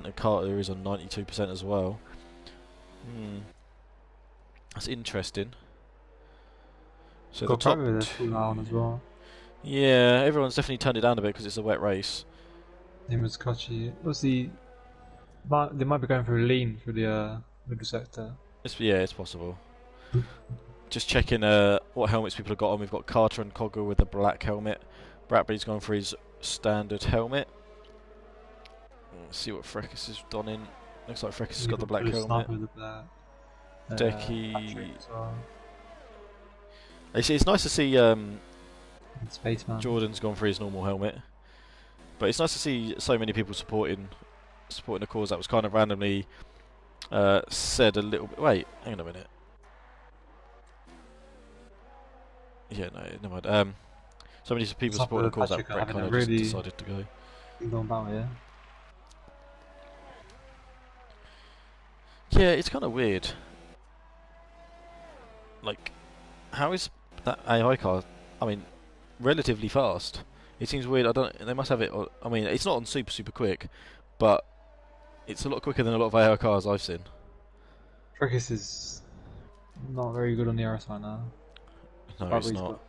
Speaker 1: and Carter is on 92% as well. That's interesting. So
Speaker 2: Got
Speaker 1: the top
Speaker 2: Bradbury there full down as well.
Speaker 1: yeah, everyone's definitely turned it down a bit because it's a wet race.
Speaker 2: Him was Kochi. Obviously, they might be going for a lean through the middle sector.
Speaker 1: It's possible. Just checking what helmets people have got on. We've got Carter and Cogwheel with the black helmet. Bradbury's gone for his standard helmet. Let's see what Freckis has done in. Looks like Freckis has
Speaker 2: You
Speaker 1: got the
Speaker 2: can
Speaker 1: black
Speaker 2: put a
Speaker 1: helmet.
Speaker 2: sniper with the black. Patrick
Speaker 1: Decky.
Speaker 2: as well.
Speaker 1: It's nice to see
Speaker 2: And Spaceman.
Speaker 1: Jordan's gone for his normal helmet, but it's nice to see so many people supporting a cause that was kind of randomly said a little bit. Wait, hang on a minute. Yeah, no, never mind. So many people supporting a cause that
Speaker 2: Patrick are
Speaker 1: Brett
Speaker 2: having
Speaker 1: kind
Speaker 2: a
Speaker 1: of just
Speaker 2: really
Speaker 1: decided to go.
Speaker 2: big long battle, yeah.
Speaker 1: Yeah, it's kind of weird. Like, how is that AI car? I mean, relatively fast. It seems weird. I don't. They must have it. I mean, it's not on super quick, but it's a lot quicker than a lot of AI cars I've seen.
Speaker 2: Frickus is not very good on the RS right now.
Speaker 1: No, it's
Speaker 2: Bradbury's
Speaker 1: not.
Speaker 2: got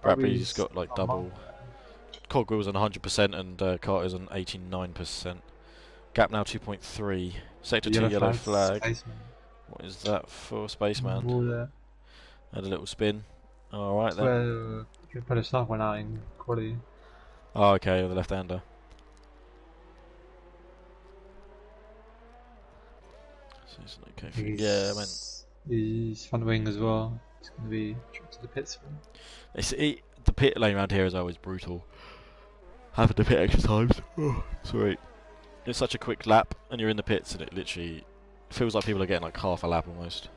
Speaker 1: Bradbury's got like
Speaker 2: not much.
Speaker 1: double. Cogwheel's on 100% and Carter's on 89%. Gap now 2.3. Sector 2 yellow flag.
Speaker 2: Spaceman.
Speaker 1: What is that for? Spaceman.
Speaker 2: Wall there.
Speaker 1: Had a little spin. Alright
Speaker 2: That's
Speaker 1: then.
Speaker 2: where Put a sniper went out in quality.
Speaker 1: Oh, okay, the left-hander. So it's an okay thing. Yeah, I mean,
Speaker 2: He's front wing as well. It's going to be trip to the pits for him.
Speaker 1: the pit lane around here is always brutal. Having to pit extra times. Oh, sorry. It's such a quick lap, and you're in the pits, and it literally feels like people are getting like half a lap almost.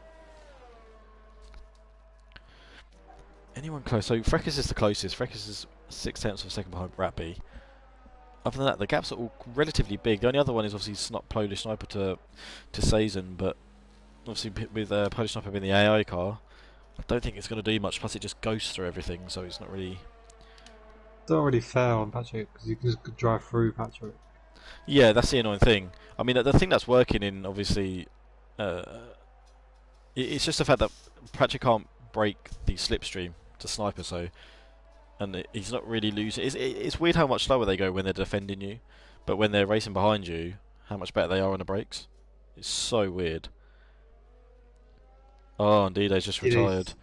Speaker 1: Anyone close? So Freckis is the closest. Freckis is 0.6 of a second behind Bratby. Other than that, the gaps are all relatively big. The only other one is obviously Polish Sniper to Sazen, but obviously with Polish Sniper being the AI car, I don't think it's going to do much. Plus, it just goes through everything, so it's not really.
Speaker 2: It's not really fair on Patrick because you can just drive through Patrick.
Speaker 1: Yeah, that's the annoying thing. I mean, the thing that's working in obviously, it's just the fact that Patrick can't break the slipstream to Sniper, so and he's not really losing. It's weird how much slower they go when they're defending you, but when they're racing behind you, how much better they are on the brakes. It's so weird. Oh, indeed, he's just retired.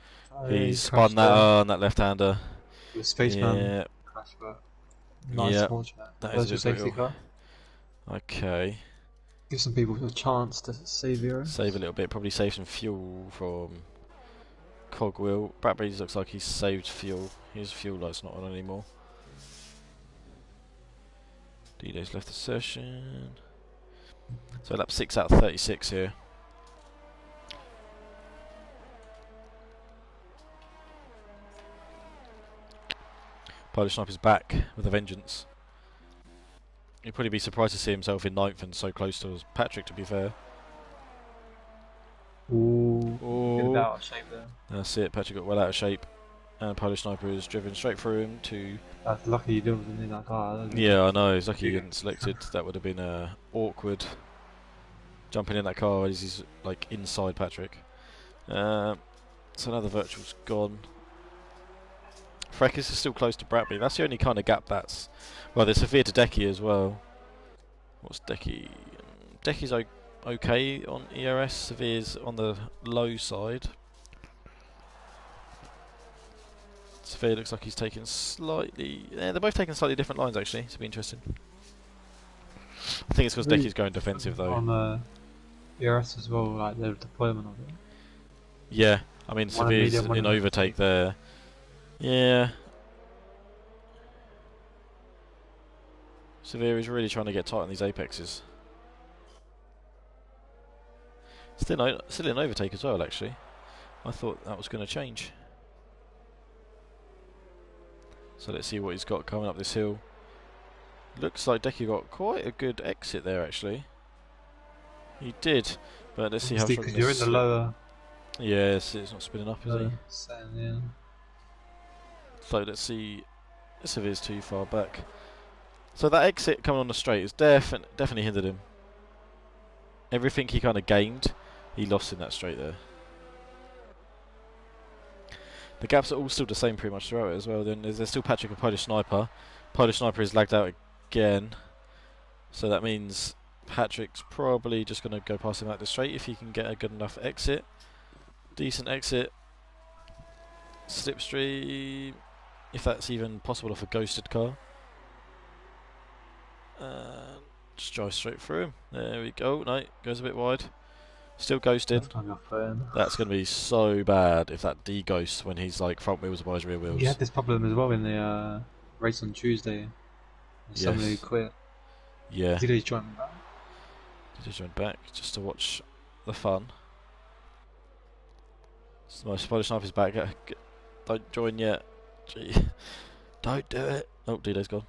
Speaker 1: He's spun that on that left-hander.
Speaker 2: The Spaceman
Speaker 1: Yeah,
Speaker 2: crash, but nice
Speaker 1: yeah,
Speaker 2: fortunate.
Speaker 1: that
Speaker 2: There's
Speaker 1: is
Speaker 2: your
Speaker 1: a bit
Speaker 2: safety
Speaker 1: brutal.
Speaker 2: car.
Speaker 1: Okay,
Speaker 2: Give some people a chance to save heroes.
Speaker 1: save a little bit. Probably save some fuel from Cogwheel. Bradbury looks like he's saved fuel. His fuel light's not on anymore. D-Day's left the session. So lap 6 out of 36 here. Polish Sniper's back with a vengeance. He'd probably be surprised to see himself in 9th and so close to Patrick, to be fair.
Speaker 2: Ooh,
Speaker 1: Oh,
Speaker 2: get out of shape there.
Speaker 1: that's it. Patrick got well out of shape. And Polish Sniper is driven straight through him to.
Speaker 2: That's lucky you didn't in that car.
Speaker 1: Yeah, I know. He's lucky he didn't selected. That would have been awkward. Jumping in that car as he's like inside Patrick. So now the virtual's gone. Freckis is still close to Bratby. That's the only kind of gap that's. Well, there's Severe to Decky as well. What's Decky? Decky's okay on ERS. Severe's on the low side. Severe looks like he's taking slightly. Yeah, they're both taking slightly different lines actually. It's be interesting. I think it's because Decky's going defensive though.
Speaker 2: On ERS as well, like the deployment of it.
Speaker 1: Yeah, I mean Severe's in overtake there. Yeah. Severe is really trying to get tight on these apexes. Still in overtake as well, actually. I thought that was going to change. So let's see what he's got coming up this hill. Looks like Decky got quite a good exit there, actually. He did, but let's see how strong this.
Speaker 2: You're in the lower.
Speaker 1: Yes, it's not spinning up, is he?
Speaker 2: Yeah.
Speaker 1: So let's see. This is too far back. So that exit coming on the straight has definitely hindered him. Everything he kind of gained, he lost in that straight there. The gaps are all still the same pretty much throughout it as well. Then there's still Patrick and Polish Sniper. Polish Sniper is lagged out again. So that means Patrick's probably just going to go past him out the straight if he can get a good enough exit. Decent exit. Slipstream, if that's even possible off a ghosted car. Just drive straight through him. There we go. No, goes a bit wide. Still ghosting.
Speaker 2: Left on your phone.
Speaker 1: That's going to be so bad if that de-ghosts when he's like front wheels above his rear wheels.
Speaker 2: You had this problem as well in the race on Tuesday. Somebody
Speaker 1: Yes.
Speaker 2: quit.
Speaker 1: Yeah.
Speaker 2: Did he join back?
Speaker 1: He just went back just to watch the fun. My spider sniper's back. Don't join yet. Gee. Don't do it. Oh, D-Day's gone.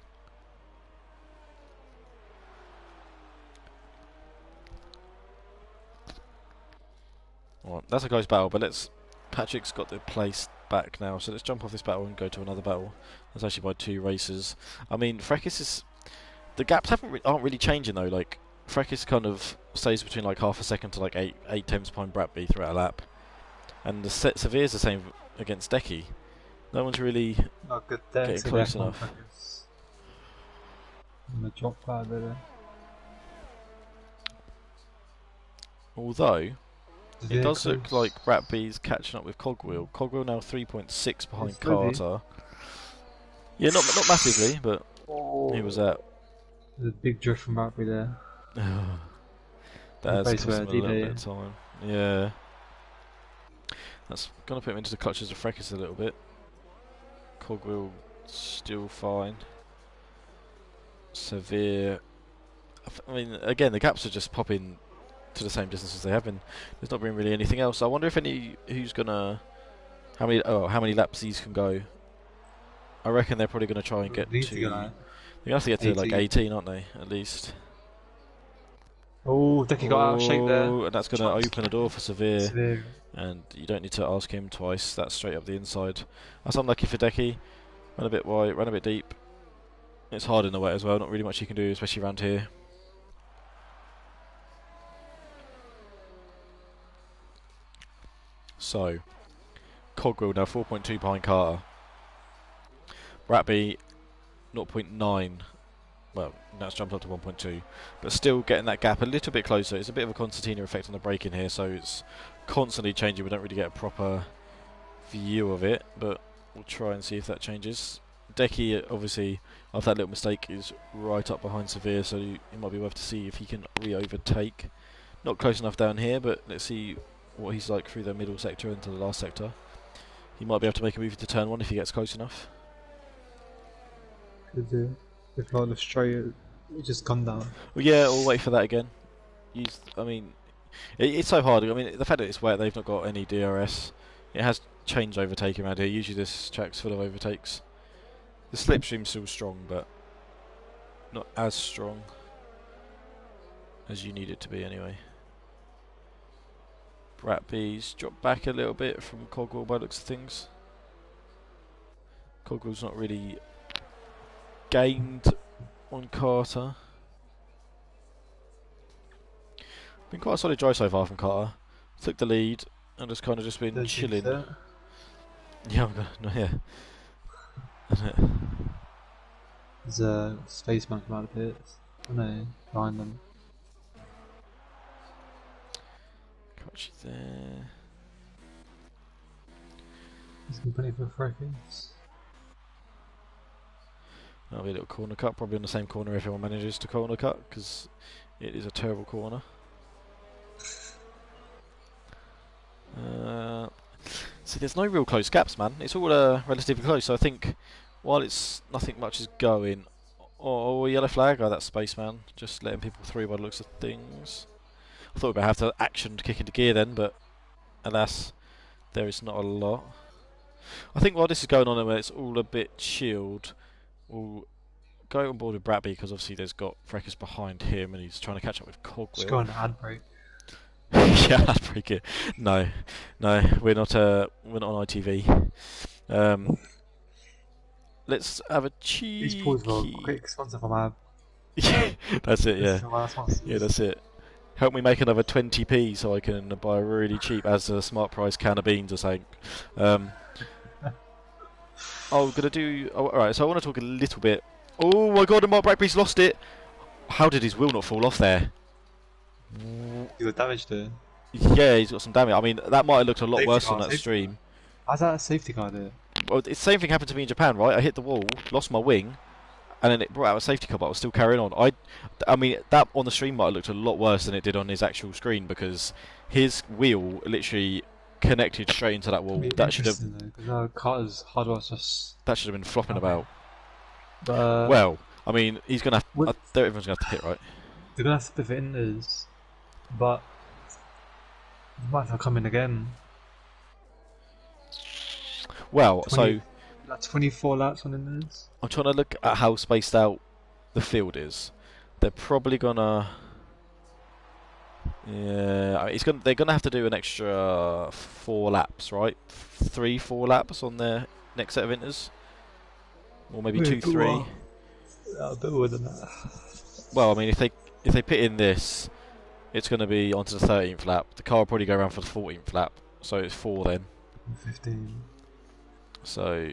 Speaker 1: Alright, that's a close battle, but Patrick's got the place back now, so let's jump off this battle and go to another battle. That's actually by 2 races. I mean, Frekis is... The gaps aren't really changing though, like, Frekis kind of stays between like half a second to like 8 tenths behind Bratby throughout a lap. And the Severe's the same against Decky. No one's really
Speaker 2: Good
Speaker 1: getting close enough.
Speaker 2: I'm gonna drop that there.
Speaker 1: Although, it does look
Speaker 2: close.
Speaker 1: like Bratby's catching up with Cogwheel. Cogwheel now 3.6 behind
Speaker 2: It's moving.
Speaker 1: Carter. Yeah, not massively, but he was at...
Speaker 2: There's a big drift from Bradbury there.
Speaker 1: That has
Speaker 2: place
Speaker 1: cost
Speaker 2: where
Speaker 1: him a little
Speaker 2: D-Day-
Speaker 1: bit of time. Yeah. That's going to put him into the clutches of Frekis a little bit. Cogwheel still fine. Severe. I mean, again, the gaps are just popping to the same distance as they have been. There's not been really anything else. I wonder if who's gonna how many laps these can go. I reckon they're probably gonna try and get
Speaker 2: These
Speaker 1: to.
Speaker 2: are gonna-
Speaker 1: They have to get to like
Speaker 2: 18.
Speaker 1: 18, aren't they? At least.
Speaker 2: Oh, Decky got out of shape there.
Speaker 1: And that's gonna open a door for Severe.
Speaker 2: Severe.
Speaker 1: And you don't need to ask him twice. That's straight up the inside. That's unlucky for Decky. Ran a bit wide, ran a bit deep. It's hard in the wet as well. Not really much you can do, especially around here. So, Cogwheel now 4.2 behind Carter. Bratby 0.9. Well, now it's jumped up to 1.2, but still getting that gap a little bit closer. It's a bit of a concertina effect on the braking here, so it's constantly changing. We don't really get a proper view of it, but we'll try and see if that changes. Decky, obviously, after that little mistake, is right up behind Severe, so it might be worth to see if he can re-overtake. Not close enough down here, but let's see what he's like through the middle sector into the last sector. He might be able to make a move into turn 1 if he gets close enough.
Speaker 2: Could do. If not, the straight, it just come down.
Speaker 1: Well, yeah, we'll wait for that again. I mean, it's so hard. I mean, the fact that it's wet, they've not got any DRS. It has changed overtaking around here. Usually this track's full of overtakes. The slipstream's still strong, but not as strong as you need it to be anyway. Bratby's dropped back a little bit from Cogwheel by the looks of things. Cogwheel's not really gained on Carter. Been quite a solid drive so far from Carter. Took the lead and just kind of just been
Speaker 2: Don't
Speaker 1: chilling.
Speaker 2: jinx it.
Speaker 1: Yeah, I'm gonna, no, yeah.
Speaker 2: There's a spaceman come out of the pits. Oh no, behind them.
Speaker 1: Catch there.
Speaker 2: There's company for Frekis.
Speaker 1: That'll be a little corner cut, probably on the same corner everyone manages to corner cut, because it is a terrible corner. See, there's no real close gaps, man. It's all relatively close, so I think while it's nothing much is going... Oh, yellow flag, oh, that's Spaceman, just letting people through by the looks of things. I thought we'd have to action to kick into gear then, but alas, there is not a lot. I think while this is going on and it's all a bit chilled, we'll go on board with Bratby because obviously there's got Frekis behind him and he's trying to catch up with Cogwheel.
Speaker 2: Just go on ad break.
Speaker 1: Yeah, that's pretty good. No, we're not on ITV. Let's have a cheeky.
Speaker 2: These pause for a quick sponsor from ad.
Speaker 1: That's it. Yeah,
Speaker 2: This is our sponsors.
Speaker 1: yeah, that's it. Help me make another 20p so I can buy a really cheap as a smart price can of beans or something. Oh, gonna do. Oh, alright, so I want to talk a little bit. Oh my god, and Mark Bradbury's lost it. How did his wheel not fall off there?
Speaker 2: You got damage there.
Speaker 1: Yeah, he's got some damage. I mean, that might have looked a lot
Speaker 2: Safety
Speaker 1: worse
Speaker 2: car,
Speaker 1: on that
Speaker 2: safety
Speaker 1: stream.
Speaker 2: How's that a safety car there?
Speaker 1: Well, the same thing happened to me in Japan, right? I hit the wall, lost my wing, and then it brought out a safety car, but I was still carrying on. I mean, that on the stream might have looked a lot worse than it did on his actual screen because his wheel literally connected straight into that
Speaker 2: It'd
Speaker 1: wall.
Speaker 2: be interesting though, because now Carter's hardware's just
Speaker 1: That should have been flopping
Speaker 2: okay.
Speaker 1: about.
Speaker 2: But
Speaker 1: Well, I mean, he's gonna
Speaker 2: with,
Speaker 1: have. Everyone's gonna have to pit, right?
Speaker 2: they're gonna have to pivot in this, but they might have to come in again.
Speaker 1: Well,
Speaker 2: 20,
Speaker 1: so
Speaker 2: like 24 laps on Inders.
Speaker 1: I'm trying to look at how spaced out the field is. They're probably gonna. Yeah, they're gonna have to do an extra 4 laps, right? 3, 4 laps on their next set of inters, or maybe
Speaker 2: Yeah,
Speaker 1: two, three.
Speaker 2: a bit more than that.
Speaker 1: Well, I mean, if they pit in this, it's going to be onto the 13th lap. The car will probably go around for the 14th lap, so it's 4 then.
Speaker 2: 15.
Speaker 1: So,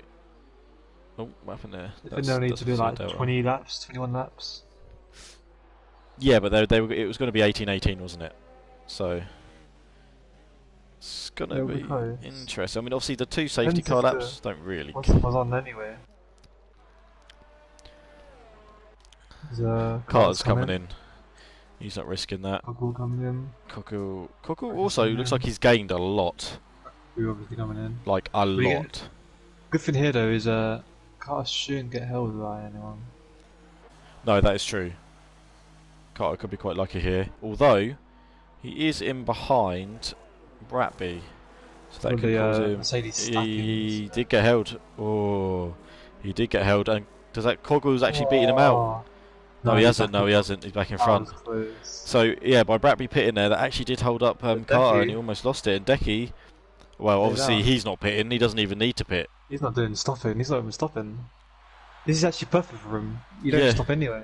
Speaker 1: oh, what happened there?
Speaker 2: They don't need to do like
Speaker 1: Delta.
Speaker 2: 20 laps, 21 laps.
Speaker 1: Yeah, but it was going to be 18-18, wasn't it? So it's going to be interesting. I mean, obviously the 2 safety car laps don't really.
Speaker 2: Once it was on anyway.
Speaker 1: Carter's coming in. He's not risking that.
Speaker 2: Cockle coming in.
Speaker 1: Cockle also looks like he's gained a lot.
Speaker 2: We're obviously coming in.
Speaker 1: Like a lot.
Speaker 2: Good thing here though is Carter shouldn't get held by anyone.
Speaker 1: No, that is true. Carter could be quite lucky here. Although, he is in behind Bratby. So that could cause him...
Speaker 2: Mercedes
Speaker 1: he did get held. Oh, he did get held. And does that Coggle's actually beating him out? No, he hasn't. No, he hasn't. He's back in front. So, yeah, by Bratby pitting there, that actually did hold up Carter and he almost lost it. And Decky, well, obviously he's not pitting. He doesn't even need to pit.
Speaker 2: He's not doing stopping. He's not even stopping. This is actually perfect for him. You don't stop anyway.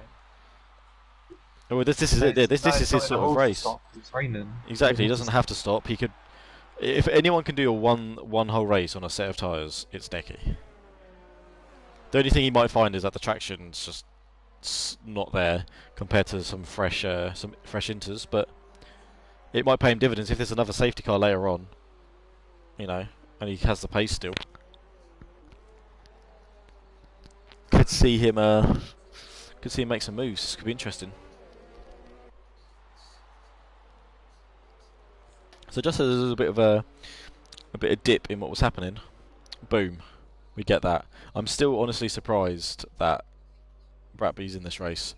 Speaker 1: Well, this is it. This is his sort of race.
Speaker 2: It's raining.
Speaker 1: Exactly. He doesn't have to stop. He could. If anyone can do a one whole race on a set of tyres, it's Decky. The only thing he might find is that the traction's just not there compared to some fresh inters, but it might pay him dividends if there's another safety car later on. You know, and he has the pace still. Could see him make some moves. This could be interesting. So just as a bit of dip in what was happening, boom, we get that. I'm still honestly surprised that Bratby's in this race.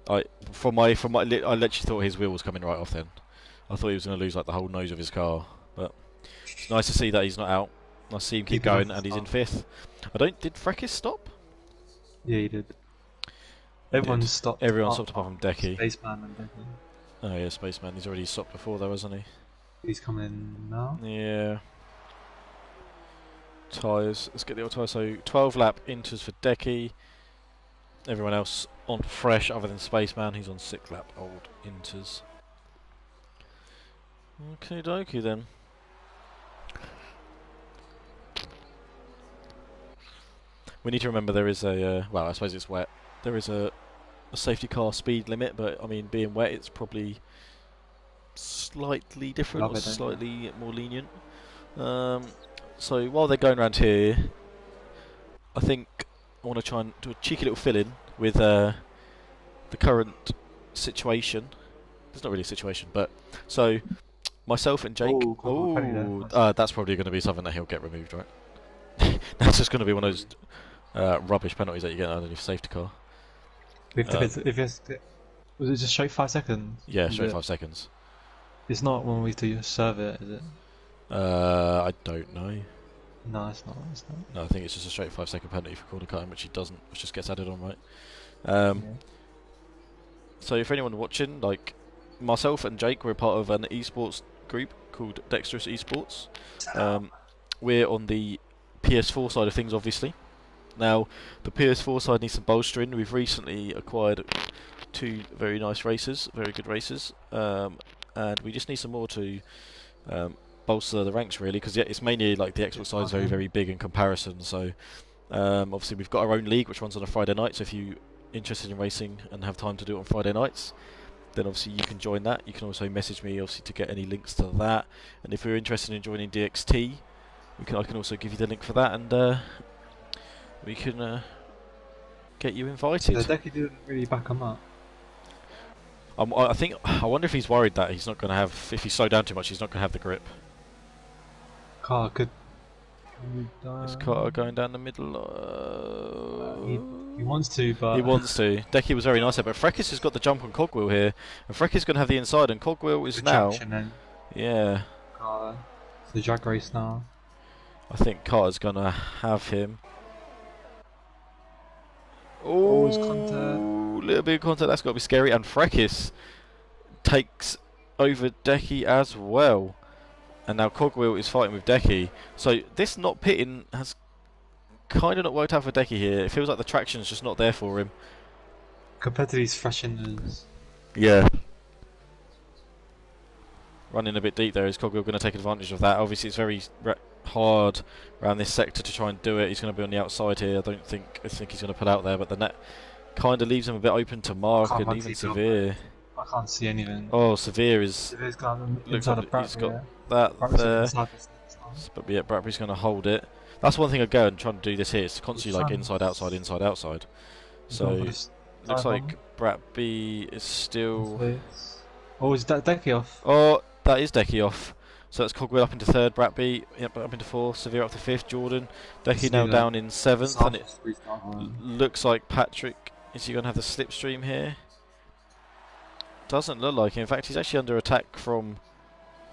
Speaker 1: I literally thought his wheel was coming right off then. I thought he was going to lose like the whole nose of his car, but it's nice to see that he's not out. Nice to see him keep going, and he's in 5th. Did Freckis stop?
Speaker 2: Yeah, he did. Everyone stopped.
Speaker 1: Everyone stopped apart from Decky.
Speaker 2: Spaceman and Decky.
Speaker 1: Oh yeah, Spaceman. He's already stopped before though, hasn't he?
Speaker 2: He's coming in now.
Speaker 1: Yeah. Tyres. Let's get the old tyres. So 12 lap inters for Decky. Everyone else on fresh other than Spaceman. He's on 6 lap old inters. Okay, dokie then. We need to remember there is a, well, I suppose it's wet. There is a safety car speed limit, but I mean, being wet, it's probably slightly different, or slightly more lenient. So while they're going around here, I think I want to try and do a cheeky little fill-in with the current situation. There's not really a situation, but so myself and Jake. That's probably going to be something that he'll get removed, right? That's just going to be one of those rubbish penalties that you get underneath a safety car.
Speaker 2: Was it just straight 5 seconds?
Speaker 1: Yeah, straight 5 seconds.
Speaker 2: It's not when we do serve it, is it?
Speaker 1: I don't know.
Speaker 2: No, it's not.
Speaker 1: No, I think it's just a straight 5 second penalty for corner cutting, which he doesn't, which just gets added on, right? Yeah. So for anyone watching, like myself and Jake, we're part of an esports group called Dexterous Esports. We're on the PS4 side of things, obviously. Now, the PS4 side needs some bolstering. We've recently acquired 2 very nice racers, very good racers, and we just need some more to bolster the ranks, really, because it's mainly like the Xbox side is very, very big in comparison. So, obviously, we've got our own league, which runs on a Friday night. So, if you're interested in racing and have time to do it on Friday nights, then obviously you can join that. You can also message me, obviously, to get any links to that. And if you're interested in joining DXT, I can also give you the link for that, and we can get you
Speaker 2: The
Speaker 1: invited.
Speaker 2: Decky didn't really back him up.
Speaker 1: I wonder if he's worried that he's not going to have, if he slowed down too much, he's not going to have the grip.
Speaker 2: Car could.
Speaker 1: Is Carter going down the middle?
Speaker 2: He wants to, but
Speaker 1: He wants to. Decky was very nice there, but Freckis has got the jump on Cogwheel here, and Freckis is going to have the inside, and Cogwheel is
Speaker 2: the
Speaker 1: now.
Speaker 2: junction then.
Speaker 1: Yeah,
Speaker 2: Carter. It's the drag race now.
Speaker 1: I think Carter's going to have him.
Speaker 2: Oh, it's
Speaker 1: Oh,
Speaker 2: contact.
Speaker 1: little bit of contact. That's got to be scary. And Freckis takes over Decky as well. And now Cogwheel is fighting with Decky. So this not pitting has kind of not worked out for Decky here. It feels like the traction's just not there for him.
Speaker 2: Compared to these fresheners.
Speaker 1: Yeah. Running a bit deep there. Is Cogwheel going to take advantage of that? Obviously, it's very hard around this sector to try and do it. He's going to be on the outside here. I think he's going to pull out there, but the net kind of leaves him a bit open to Mark and even Severe.
Speaker 2: I can't see anything.
Speaker 1: Oh, Severe is.
Speaker 2: Severe's got
Speaker 1: Looks
Speaker 2: inside
Speaker 1: like
Speaker 2: of Bradbury.
Speaker 1: he's got that
Speaker 2: Bradbury's
Speaker 1: there.
Speaker 2: inside this now.
Speaker 1: But yeah, Bradbury's going to hold it. That's one thing I go and try and do this here. It's constantly like inside, outside, inside, outside. So looks like Bradbury is still.
Speaker 2: Oh, is that Decky off?
Speaker 1: Oh, that is Decky off. So that's Cogwheel up into third, Bradbury up into fourth, Severe up to fifth, Jordan. Decky now down in seventh, and it looks like Patrick. Is he going to have the slipstream here? Doesn't look like it. In fact, he's actually under attack from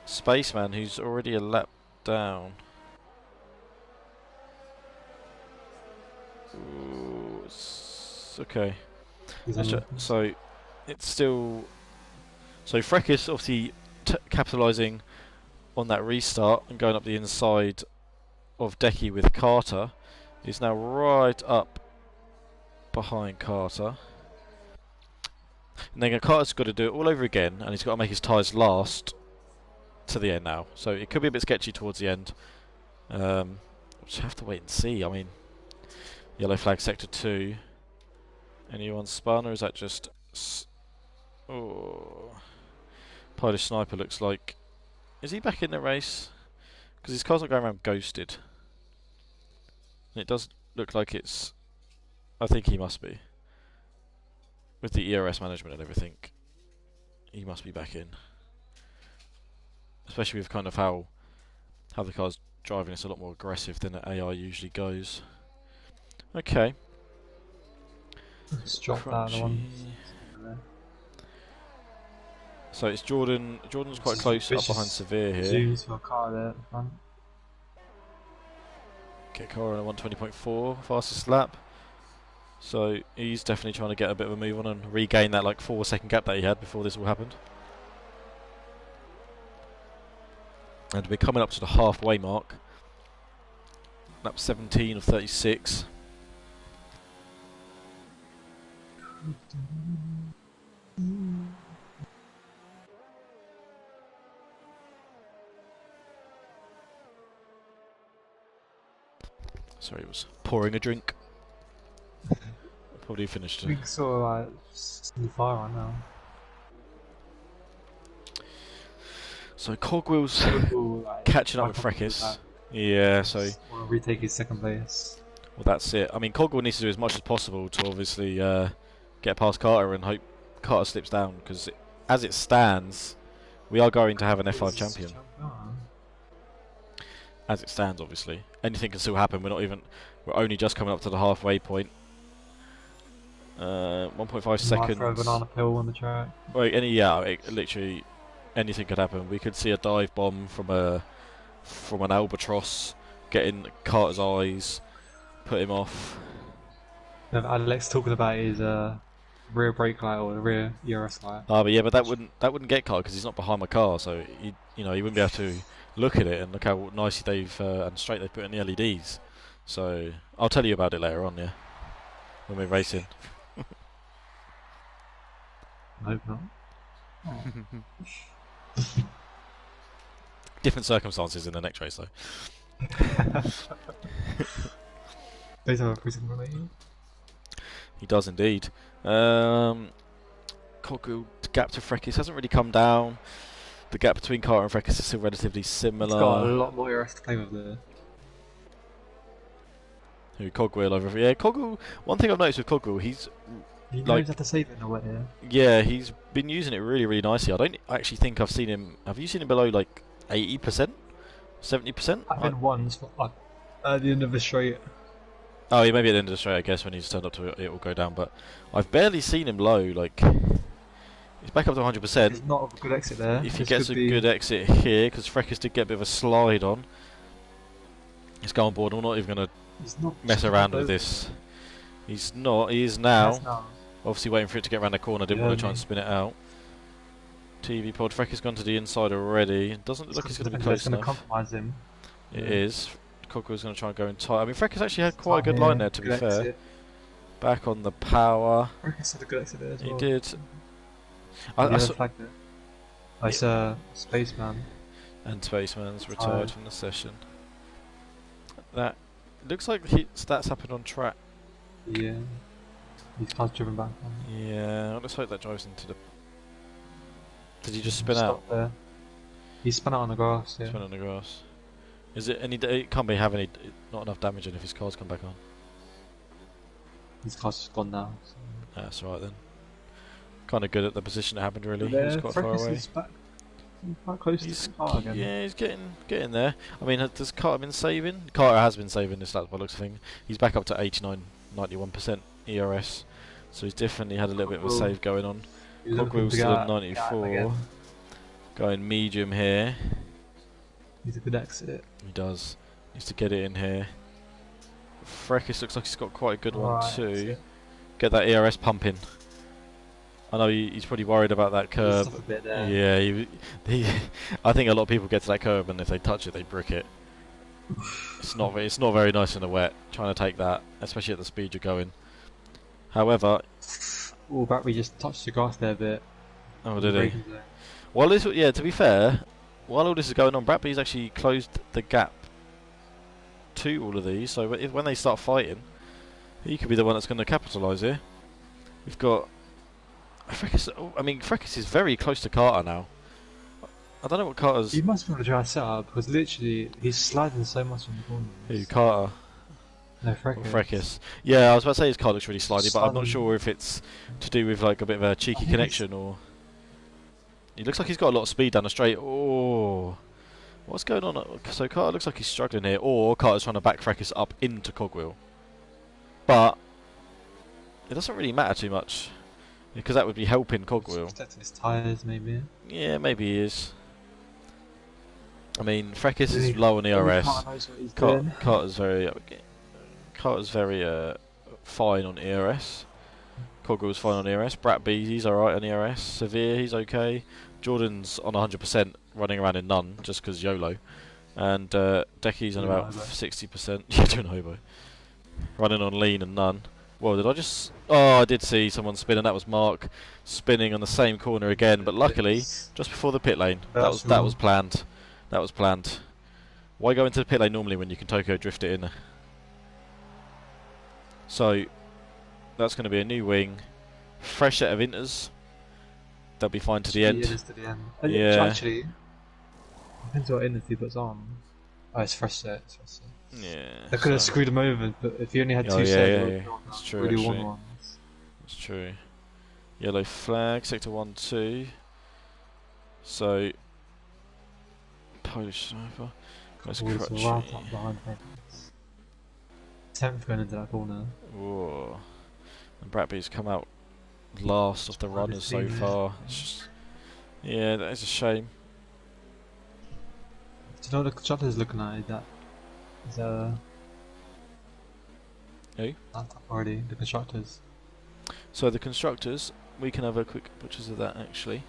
Speaker 1: Spaceman, who's already a lap down. Ooh, okay. So it's still. So Freckis obviously capitalising on that restart and going up the inside of Decky with Carter. He's now right up behind Carter. And then Carter's got to do it all over again, and he's got to make his tyres last to the end now. So it could be a bit sketchy towards the end. We'll just have to wait and see. I mean, yellow flag sector 2. Anyone spun, or is that just... Oh... Polish Sniper looks like... Is he back in the race? Because his car's not going around ghosted. And it does look like it's... I think he must be. With the ERS management and everything, he must be back in. Especially with kind of how the car's driving, it's a lot more aggressive than the AI usually goes. Okay.
Speaker 2: Let's drop that one.
Speaker 1: So it's Jordan. Jordan's quite close up behind Severe here.
Speaker 2: Zooms for a car there at the front.
Speaker 1: Get car on a 120.4 fastest lap. So he's definitely trying to get a bit of a move on and regain that like 4-second gap that he had before this all happened. And we're coming up to the halfway mark. Lap 17 of 36. Sorry, it was pouring a drink. Probably finished.
Speaker 2: I think sort of like in the fire right now.
Speaker 1: So Cogwheel's
Speaker 2: Like,
Speaker 1: catching up with Freckis. Yeah, so
Speaker 2: want to retake his second place.
Speaker 1: well, that's it. I mean, Cogwheel needs to do as much as possible to obviously get past Carter and hope Carter slips down, because as it stands, we are going to have an F5 champion. As it stands, obviously, anything can still happen. We're only just coming up to the halfway point. 1.5 seconds.
Speaker 2: Throw a banana peel on the track.
Speaker 1: Wait, literally anything could happen. We could see a dive bomb from an albatross getting Carter's eyes, put him off.
Speaker 2: Alex talking about his rear brake light or the rear ERS light.
Speaker 1: But that wouldn't get Carter because he's not behind my car, so he wouldn't be able to look at it and look how nicely they've and straight they've put in the LEDs. So I'll tell you about it later on, yeah, when we're racing.
Speaker 2: Nope, not.
Speaker 1: Different circumstances in the next race, though.
Speaker 2: Those are prison related.
Speaker 1: He does indeed. Cogwheel gap to Freckis hasn't really come down. The gap between Carter and Freckis is still relatively similar.
Speaker 2: It's got a lot more ERS to play with there.
Speaker 1: Who Cogwheel over? Yeah, Cogwheel. One thing I've noticed with Cogwheel, he's
Speaker 2: He
Speaker 1: like,
Speaker 2: knows how to save it in a way. Yeah.
Speaker 1: yeah, he's been using it really, really nicely. I don't actually think I've seen him. Have you seen him below like 80%, 70%?
Speaker 2: I've been once, like at the end of the straight.
Speaker 1: Oh, yeah, maybe at the end of the straight, I guess, when he's turned up to it, it will go down. But I've barely seen him low. Like, he's back up to 100%.
Speaker 2: There's not a good exit there.
Speaker 1: If he
Speaker 2: This
Speaker 1: gets
Speaker 2: could
Speaker 1: a
Speaker 2: be...
Speaker 1: good exit here, because Freckers did get a bit of a slide on. Let's go on board. I'm not even going to
Speaker 2: He's not
Speaker 1: mess around with this. He's not. He is now. Obviously waiting for it to get around the corner. Didn't want to try and spin it out. TV pod. Frecker's gone to the inside already. Doesn't look like he's going to be close enough.
Speaker 2: It's going to compromise him.
Speaker 1: It is. Cockerell's going to try and go in tight. I mean, Frecker's actually had quite a good line there, to be fair. Back on the power.
Speaker 2: Frecker's had a good exit there as well.
Speaker 1: He did.
Speaker 2: I saw... It's a Spaceman.
Speaker 1: And Spaceman's retired from the session. That looks like that's happened on track.
Speaker 2: Yeah. These cars driven back on.
Speaker 1: Yeah, let's hope that drives into the... Did he just spin out?
Speaker 2: There. He spun out on the grass, yeah.
Speaker 1: Spin on the grass. Is it any... It can't be having not enough damage in if his car's come back on.
Speaker 2: His car's just gone now. So.
Speaker 1: That's right then. Kind of good at the position it happened, really. He was quite far away.
Speaker 2: He's back quite close to the car again.
Speaker 1: Yeah, he's getting there. I mean, does Carter been saving? Carter has been saving this lap by the looks of things. He's back up to 89, 91% ERS. So he's definitely had a little bit of a save going on. Cogwheel's still at 94. Going medium here.
Speaker 2: He's a good exit.
Speaker 1: He does. Needs to get it in here. Freckis looks like he's got quite a good one too. Get that ERS pumping. I know he's probably worried about that curb. Yeah, I think a lot of people get to that curb and if they touch it, they brick it. It's not very nice in the wet. Trying to take that, especially at the speed you're going. However,
Speaker 2: Bradbury just touched the grass there a bit.
Speaker 1: Oh, did he? Well, to be fair, while all this is going on, Bradbury's actually closed the gap to all of these. So when they start fighting, he could be the one that's going to capitalise here. We've got. Freckis is very close to Carter now. I don't know what Carter's...
Speaker 2: He must be able to try to set up, because literally, he's sliding so much in the corners.
Speaker 1: Who, Carter?
Speaker 2: No, Freckis.
Speaker 1: Yeah, I was about to say his car looks really slidey, but I'm not sure if it's to do with like a bit of a cheeky connection or... He looks like he's got a lot of speed down the straight. Oh, what's going on? So Carter looks like he's struggling here, or Carter's trying to back Freckis up into Cogwheel. But it doesn't really matter too much. Because that would be helping Cogwheel.
Speaker 2: Protecting his tyres, maybe.
Speaker 1: Yeah, maybe he is. I mean, Freckis is low on ERS. Carter's very fine on ERS. Cogwheel's fine on ERS. Brat B, he's alright on ERS. Severe, he's okay. Jordan's on 100%, running around in none, just because YOLO. And Decky's on about 60%. Yeah, doing hobo. Running on lean and none. Whoa, did I just... Oh, I did see someone spin, and that was Mark spinning on the same corner again, but luckily, just before the pit lane. That was planned. That was planned. Why go into the pit lane normally when you can Tokyo drift it in? So, that's going to be a new wing. Fresh set of inters. They'll be fine to the end.
Speaker 2: Yeah. Actually, depends what inters he puts on. Oh, it's fresh set.
Speaker 1: Yeah.
Speaker 2: They could have screwed him over, but if he only had two sets,
Speaker 1: it's true.
Speaker 2: Really actually.
Speaker 1: It's true. Yellow flag, sector 1-2. So, Polish sniper. That's Crutchy.
Speaker 2: Right up behind him. 10th going into that corner.
Speaker 1: Whoa. And Bradby's come out last of the runners so far. Yeah, that is a shame.
Speaker 2: Do you know what the constructor's looking at? Is that
Speaker 1: who?
Speaker 2: Already, the constructors.
Speaker 1: So the constructors, we can have a quick butchers of that actually.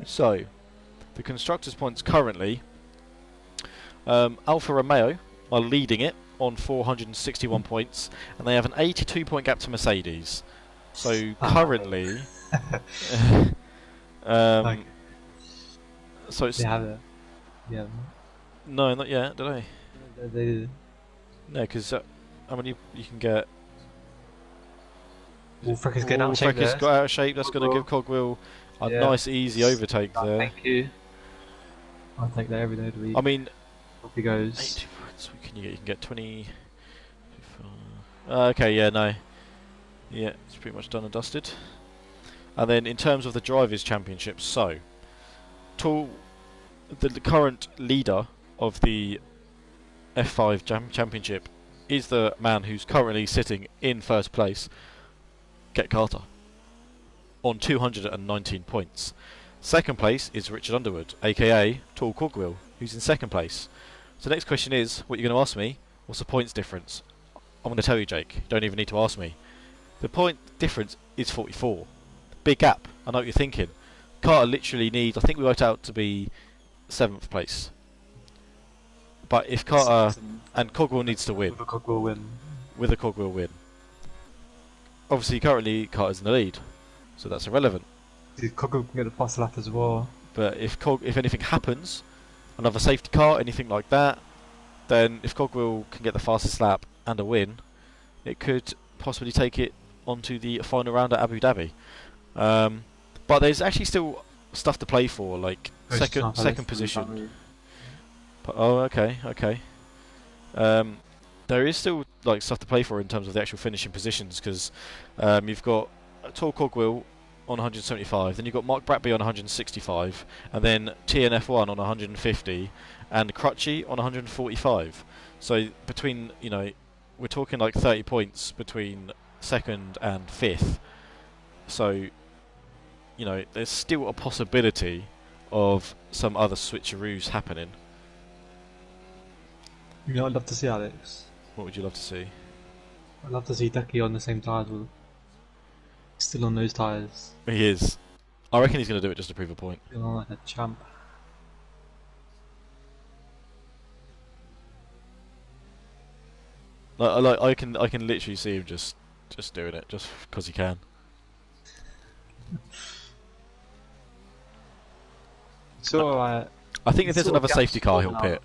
Speaker 1: So, the constructors' points currently, Alfa Romeo are leading it on 461 points, and they have an 82 point gap to Mercedes. So currently,
Speaker 2: Okay.
Speaker 1: So it's...
Speaker 2: They have it. Yeah.
Speaker 1: No, not yet, do they?
Speaker 2: They
Speaker 1: No, because how many you can get...
Speaker 2: Wolfrick is getting out of shape.
Speaker 1: Wolfrick has got out of shape. That's going to give Cogwheel A
Speaker 2: Yeah.
Speaker 1: nice easy overtake there.
Speaker 2: Thank you. I'll take that every day of the week.
Speaker 1: I mean,
Speaker 2: Off he goes.
Speaker 1: 80 points. What can you get? You can get 20. Okay, yeah, no. Yeah, it's pretty much done and dusted. And then in terms of the Drivers' Championship, so the current leader of the F5 Championship is the man who's currently sitting in first place, Get Carter, on 219 points. Second place is Richard Underwood, aka Tall Cogwheel, who's in second place. So the next question is, what you're going to ask me, what's the points difference? I'm going to tell you, Jake. You don't even need to ask me. The point difference is 44. Big gap. I know what you're thinking. Carter literally needs, I think we worked out to be 7th place. But if Carter and Cogwheel needs to win.
Speaker 2: With a Cogwheel win.
Speaker 1: With a Cogwheel win. Obviously, currently Carter's in the lead, so that's irrelevant.
Speaker 2: Cogwheel can get the fast lap as well.
Speaker 1: But if anything happens, another safety car, anything like that, then if Cogwheel can get the fastest lap and a win, it could possibly take it onto the final round at Abu Dhabi. But there's actually still stuff to play for, like second position. Oh, okay. There is still like stuff to play for in terms of the actual finishing positions, because you've got Tall Cogwheel on 175, then you've got Mark Bratby on 165, and then TNF1 on 150, and Crutchy on 145. So between, we're talking like 30 points between second and fifth. So, there's still a possibility of some other switcheroos happening.
Speaker 2: I'd love to see, Alex.
Speaker 1: What would you love to see?
Speaker 2: I'd love to see Decky on the same tyres with. Still on those tyres.
Speaker 1: He is. I reckon he's going to do it just to prove a point.
Speaker 2: Feeling like a champ.
Speaker 1: I can literally see him just doing it just because he can.
Speaker 2: So
Speaker 1: I think if there's another safety car, he'll pit.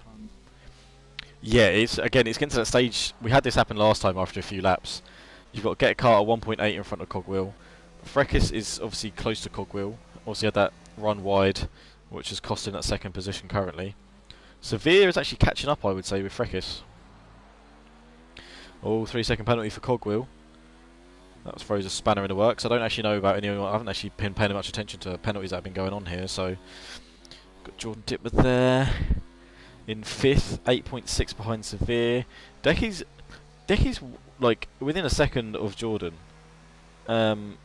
Speaker 1: Yeah, it's getting to that stage. We had this happen last time after a few laps. You've got Get Carter 1.8 in front of Cogwheel. Frekis is obviously close to Cogwheel. Obviously had that run wide, which is costing that second position currently. Severe is actually catching up, I would say, with Frekis. Oh, 3-second penalty for Cogwheel. That throws a spanner in the works. I don't actually know about anyone. I haven't actually been paying much attention to penalties that have been going on here. So, got Jordan Ditmer there in fifth, 8.6 behind Severe. Decky's like within a second of Jordan on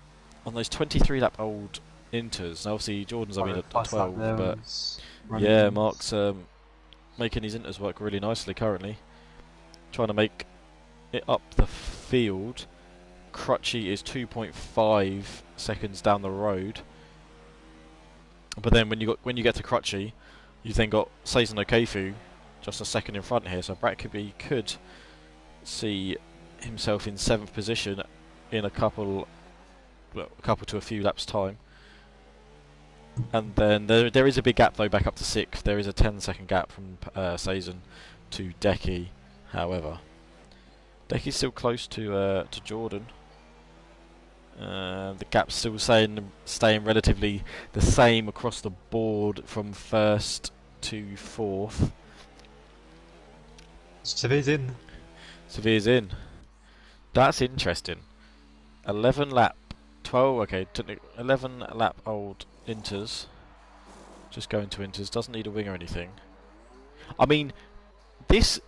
Speaker 1: those 23 lap old inters. Now obviously Jordan's only at 12, but yeah, Mark's making his inters work really nicely currently. Trying to make it up the field. Crutchy is 2.5 seconds down the road, but then when you get to Crutchy, you've then got Seizon Okefu just a second in front here. So Brad could see himself in 7th position in a couple to a few laps time. And then there is a big gap though back up to 6th. There is a 10-second gap from Seizon to Decky. However, Decky's still close to Jordan. The gap's still staying relatively the same across the board from 1st to 4th.
Speaker 2: Severe's in.
Speaker 1: Severe's in. That's interesting. 11 lap old inters. Just going to inters. Doesn't need a wing or anything. I mean, this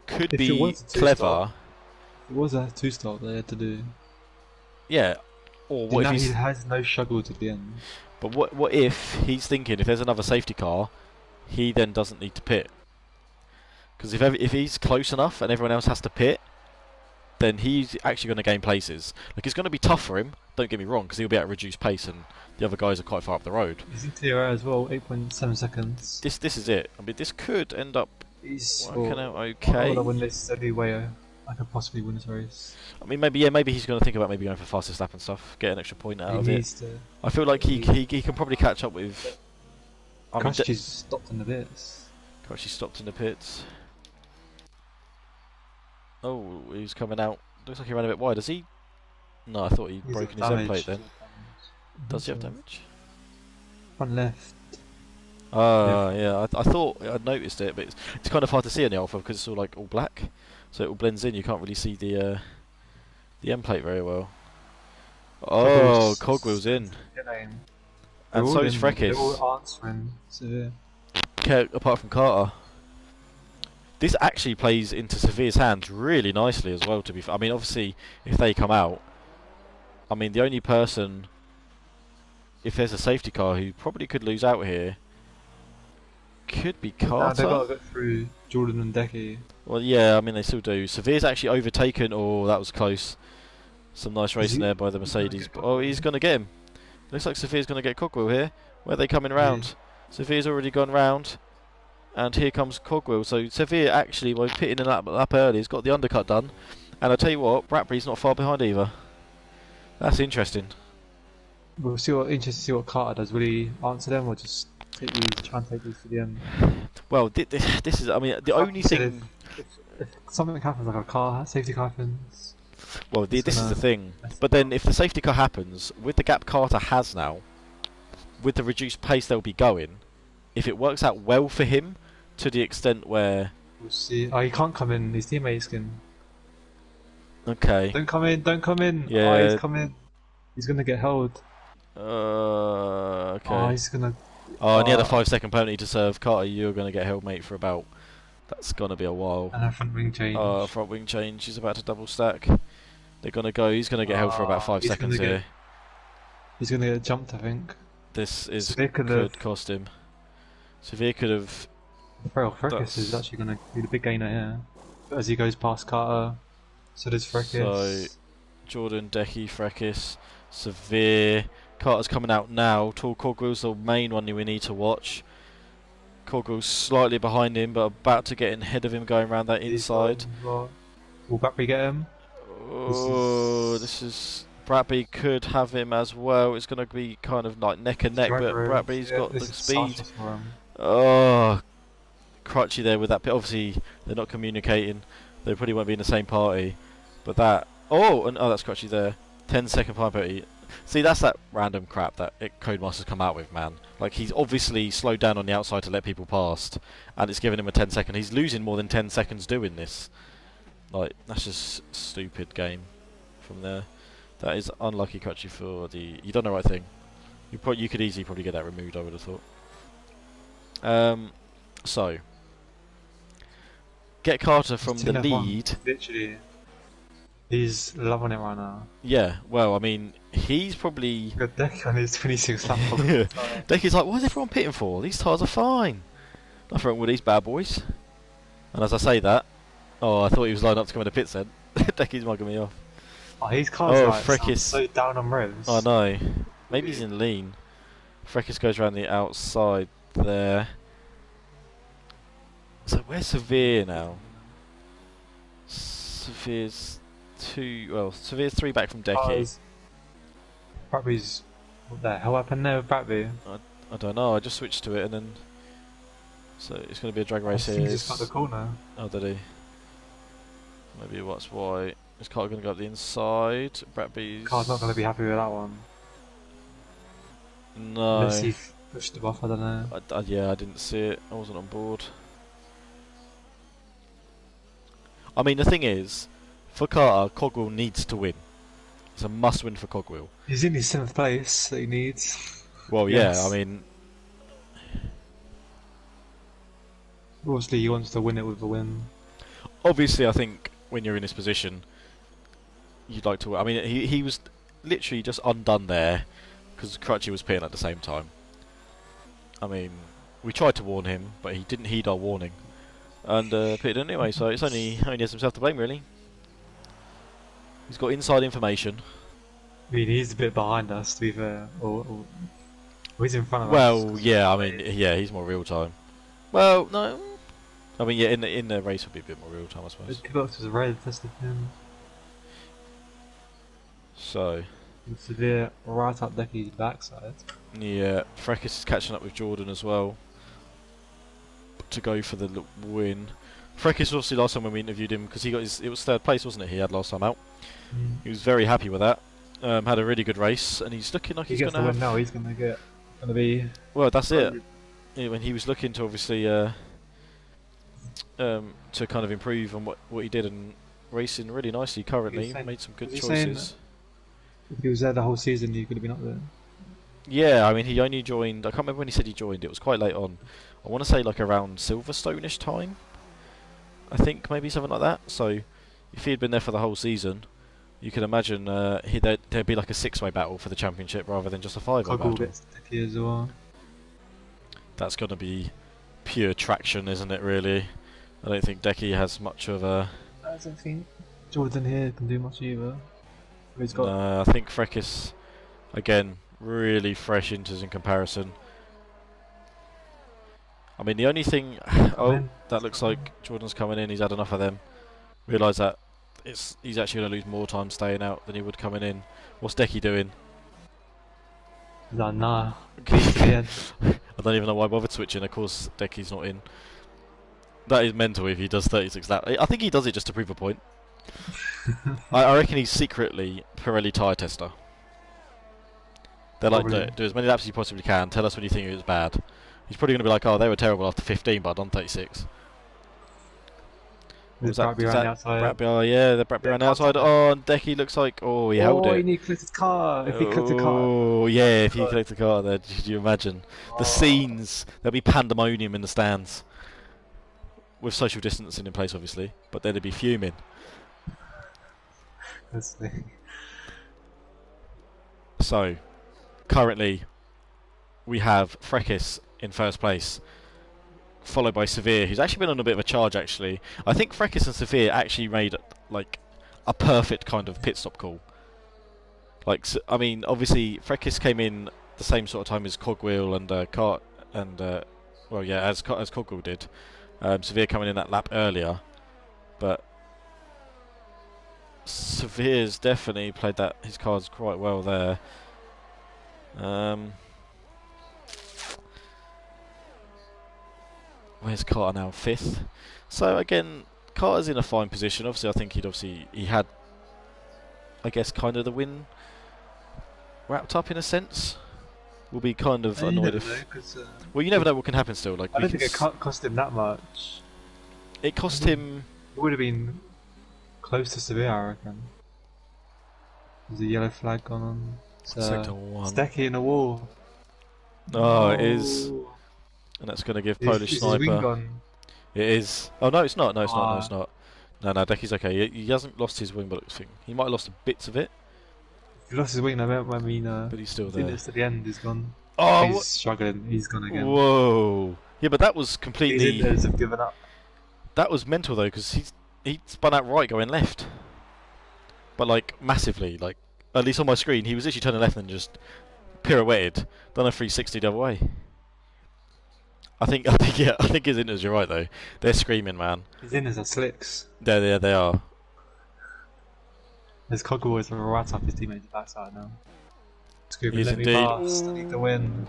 Speaker 1: could be clever.
Speaker 2: It was a 2-star they had to do.
Speaker 1: Yeah. Or what if
Speaker 2: he has no struggles at the end?
Speaker 1: But what if he's thinking if there's another safety car, he then doesn't need to pit? Because if he's close enough and everyone else has to pit, then he's actually going to gain places. Like, it's going to be tough for him, don't get me wrong, because he'll be at a reduced pace and the other guys are quite far up the road.
Speaker 2: He's in TR as well, 8.7 seconds.
Speaker 1: This is it. I mean, this could end up working out okay.
Speaker 2: I want to win this the only way I could possibly win this race.
Speaker 1: I mean, maybe he's going to think about maybe going for fastest lap and stuff, get an extra point out of it. I feel like he can probably catch up with...
Speaker 2: Crutchy's stopped in the pits.
Speaker 1: Crutchy stopped in the pits. Oh, he's coming out. Looks like he ran a bit wide. Does he? No, I thought he'd broken his end plate then. Does he have damage?
Speaker 2: front left.
Speaker 1: Yeah. I thought I noticed it, but it's kind of hard to see in the alpha because it's all black, so it all blends in. You can't really see the end plate very well. Oh, Cogwheel's in,
Speaker 2: They're
Speaker 1: and
Speaker 2: all
Speaker 1: so is
Speaker 2: in. They're
Speaker 1: Freckis.
Speaker 2: all answering. So
Speaker 1: Apart from Carter. This actually plays into Severe's hands really nicely as well. To be, I mean, obviously, if they come out, I mean, the only person, if there's a safety car who probably could lose out here, could be
Speaker 2: now they
Speaker 1: Carter.
Speaker 2: gotta get through Jordan and Decky.
Speaker 1: Well, yeah, I mean, they still do. Severe's actually overtaken. Oh, that was close. Some nice racing there by the Mercedes. Oh, he's going to get him. Looks like Severe's going to get Cogwheel here. Where are they coming round? Severe's already gone round. And here comes Cogwheel. So Severe actually, by pitting in up early, has got the undercut done. And I'll tell you what, Bradbury's not far behind either. That's interesting.
Speaker 2: We'll see interesting to see what Carter does. Will he answer them or just try and take these to the end?
Speaker 1: Well, this is, I mean, the only thing.
Speaker 2: If something happens, like safety car happens.
Speaker 1: Well, this is the thing. But then, if the safety car happens, with the gap Carter has now, with the reduced pace they'll be going, if it works out well for him, to the extent where...
Speaker 2: We'll see. Oh, he can't come in. His teammates can.
Speaker 1: Okay.
Speaker 2: Don't come in. Don't come in.
Speaker 1: Yeah.
Speaker 2: Oh, he's coming. He's gonna get held.
Speaker 1: Okay.
Speaker 2: Oh, he's gonna.
Speaker 1: Oh, and he had a 5-second penalty to serve. Carter, you're going to get held, mate, for about... That's going to be a while.
Speaker 2: And a front wing change.
Speaker 1: Front wing change. He's about to double stack. They're going to go. He's going to get held for about 5 seconds here.
Speaker 2: He's going to get jumped, I think.
Speaker 1: This could cost him. Severe could have...
Speaker 2: Freckis is actually going to be the big gainer here. As he goes past Carter, so does Freckis.
Speaker 1: So, Jordan, Decky, Freckis, Severe... Carter's coming out now. Tall Cogwheel's the main one we need to watch. Cogwheel's slightly behind him, but about to get ahead of him going around that inside.
Speaker 2: Will Bradbury get him?
Speaker 1: Oh, this is... Bradbury could have him as well. It's going to be kind of like neck and neck, but Bradbury's got the speed. Oh, Crutchy there with that. Obviously, they're not communicating. They probably won't be in the same party. But that... Oh, that's Crutchy there. 10-second time penalty. See, that's that random crap that Codemaster's come out with, man. Like, he's obviously slowed down on the outside to let people past, and it's giving him a 10-second. He's losing more than 10 seconds doing this. Like, that's just stupid game from there. That is unlucky, Crutchy, for the... You done the right thing. You could easily probably get that removed, I would have thought. So... Get Carter from the lead.
Speaker 2: Literally. He's loving it right now.
Speaker 1: Yeah, well, I mean, he's probably...
Speaker 2: Got Deck on his 26 lap.
Speaker 1: Decky's like, what is everyone pitting for? These tyres are fine. Nothing wrong with these bad boys. And as I say that... Oh, I thought he was lined up to come in the pits then. Decky's mugging me off.
Speaker 2: Oh, his car's
Speaker 1: Freckis.
Speaker 2: So down on revs.
Speaker 1: I know. Maybe he's in lean. Freckis goes around the outside there. So where's Severe now? Severe's 3 back from Decky.
Speaker 2: Bradbury's... What the hell happened there with Bradbury?
Speaker 1: I don't know, I just switched to it and then... So it's going to be a drag race here.
Speaker 2: He just got the corner.
Speaker 1: Oh, did he? Maybe that's why. Is Carter going to go up the inside? Bradbury's...
Speaker 2: Carter's not going to be happy with that one.
Speaker 1: No.
Speaker 2: Unless he pushed him off, I don't know.
Speaker 1: Yeah, I didn't see it. I wasn't on board. I mean, the thing is, for Carter, Cogwheel needs to win. It's a must-win for Cogwheel.
Speaker 2: He's in his 7th place that he needs.
Speaker 1: Well, yes. Yeah, I mean...
Speaker 2: Obviously, he wants to win it with a win.
Speaker 1: Obviously, I think when you're in this position, you'd like to win. I mean, he was literally just undone there because Crutchy was pitting at the same time. I mean, we tried to warn him, but he didn't heed our warning. And pitted anyway, so it's only has himself to blame, really. He's got inside information.
Speaker 2: I mean, he's a bit behind us, to be fair. Or he's in front of us.
Speaker 1: Well, yeah, I mean, yeah, he's more real time. Well, no. I mean, yeah, in the race would be a bit more real time, I suppose.
Speaker 2: The box was red, that's the thing.
Speaker 1: So.
Speaker 2: Severe right up Decky's backside.
Speaker 1: Yeah, Freckis is catching up with Jordan as well. To go for the win. Freckis obviously last time when we interviewed him because he got it was 3rd place, wasn't it? He had last time out. He was very happy with that. Had a really good race, and he's looking like he's going to
Speaker 2: win now. He's going to get gonna be
Speaker 1: Well, that's it.
Speaker 2: 100.
Speaker 1: Yeah, when he was looking to obviously to kind of improve on what he did and racing really nicely
Speaker 2: He was
Speaker 1: currently,
Speaker 2: saying,
Speaker 1: made some good
Speaker 2: was he saying
Speaker 1: choices.
Speaker 2: if he was there the whole season, he could have been up there?
Speaker 1: Yeah, I mean he only joined. I can't remember when he said he joined. It was quite late on. I want to say like around Silverstone-ish time. I think maybe something like that. So if he had been there for the whole season, you can imagine there'd be like a six-way battle for the championship rather than just a five-way
Speaker 2: Coggle
Speaker 1: battle.
Speaker 2: gets Dicky as well.
Speaker 1: That's going to be pure traction, isn't it? Really, I don't think Decky has much of a.
Speaker 2: I don't think Jordan here can do much either. He's got
Speaker 1: No, I think Frekis again really fresh inters in comparison. I mean, the only thing. Oh, that looks like Jordan's coming in. He's had enough of them. Realise that he's actually going to lose more time staying out than he would coming in. What's Decky doing?
Speaker 2: he's like, nah.
Speaker 1: I don't even know why I bothered switching. Of course, Decky's not in. That is mental if he does 36 laps. I think he does it just to prove a point. I reckon he's secretly Pirelli tyre tester. They're like, do as many laps as you possibly can. Tell us when you think it was bad. He's probably going to be like, oh, they were terrible after 15, but I've done 36.
Speaker 2: There's Bradby around the outside.
Speaker 1: Bradby, yeah, the Bradby around the outside. Oh, and Decky looks like, he held it.
Speaker 2: Oh, he need to collect his car. If he collects the car.
Speaker 1: Oh, yeah, if he collects the car there, could you imagine? The scenes, there'll be pandemonium in the stands. With social distancing in place, obviously, but they'd be fuming. So, currently, we have Frekis in first place, followed by Severe, who's actually been on a bit of a charge, actually. I think Frekis and Severe actually made, like, a perfect kind of pit stop call. Like, I mean, obviously, Frekis came in the same sort of time as Cogwheel and Cart, and, well, yeah, as Cogwheel did. Severe coming in that lap earlier, but Severe's definitely played his cards quite well there. Where's Carter now? 5th. So again, Carter's in a fine position. Obviously, I think he had, I guess, kind of the win wrapped up in a sense. We'll be kind of annoyed if. Well, you never know what can happen still. Like,
Speaker 2: I don't think it cost him that much.
Speaker 1: It cost him.
Speaker 2: It would have been close to Severe, I reckon. There's a yellow flag gone on.
Speaker 1: Sector 1.
Speaker 2: It's Decky in the wall.
Speaker 1: Oh, it is. And that's going to give Polish Sniper.
Speaker 2: His wing gone?
Speaker 1: It is. Oh, no, it's not. No, it's not. No, it's not. No, Decky's okay. He hasn't lost his wing, but he might have lost bits of it.
Speaker 2: He lost his wing, I mean,
Speaker 1: but he's still there.
Speaker 2: To the end, he's gone.
Speaker 1: Oh,
Speaker 2: he's struggling. He's gone again.
Speaker 1: Whoa. Yeah, but that was completely.
Speaker 2: His inters have given up.
Speaker 1: That was mental though, because he spun out right, going left. But like massively, like at least on my screen, he was literally turning left and just pirouetted, done a 360 the other way. I think his inters. You're right though. They're screaming, man.
Speaker 2: His inters are slicks.
Speaker 1: They are.
Speaker 2: There's Cogwheel is right off his teammate's backside now.
Speaker 1: He's
Speaker 2: let me
Speaker 1: indeed.
Speaker 2: pass. I need to win.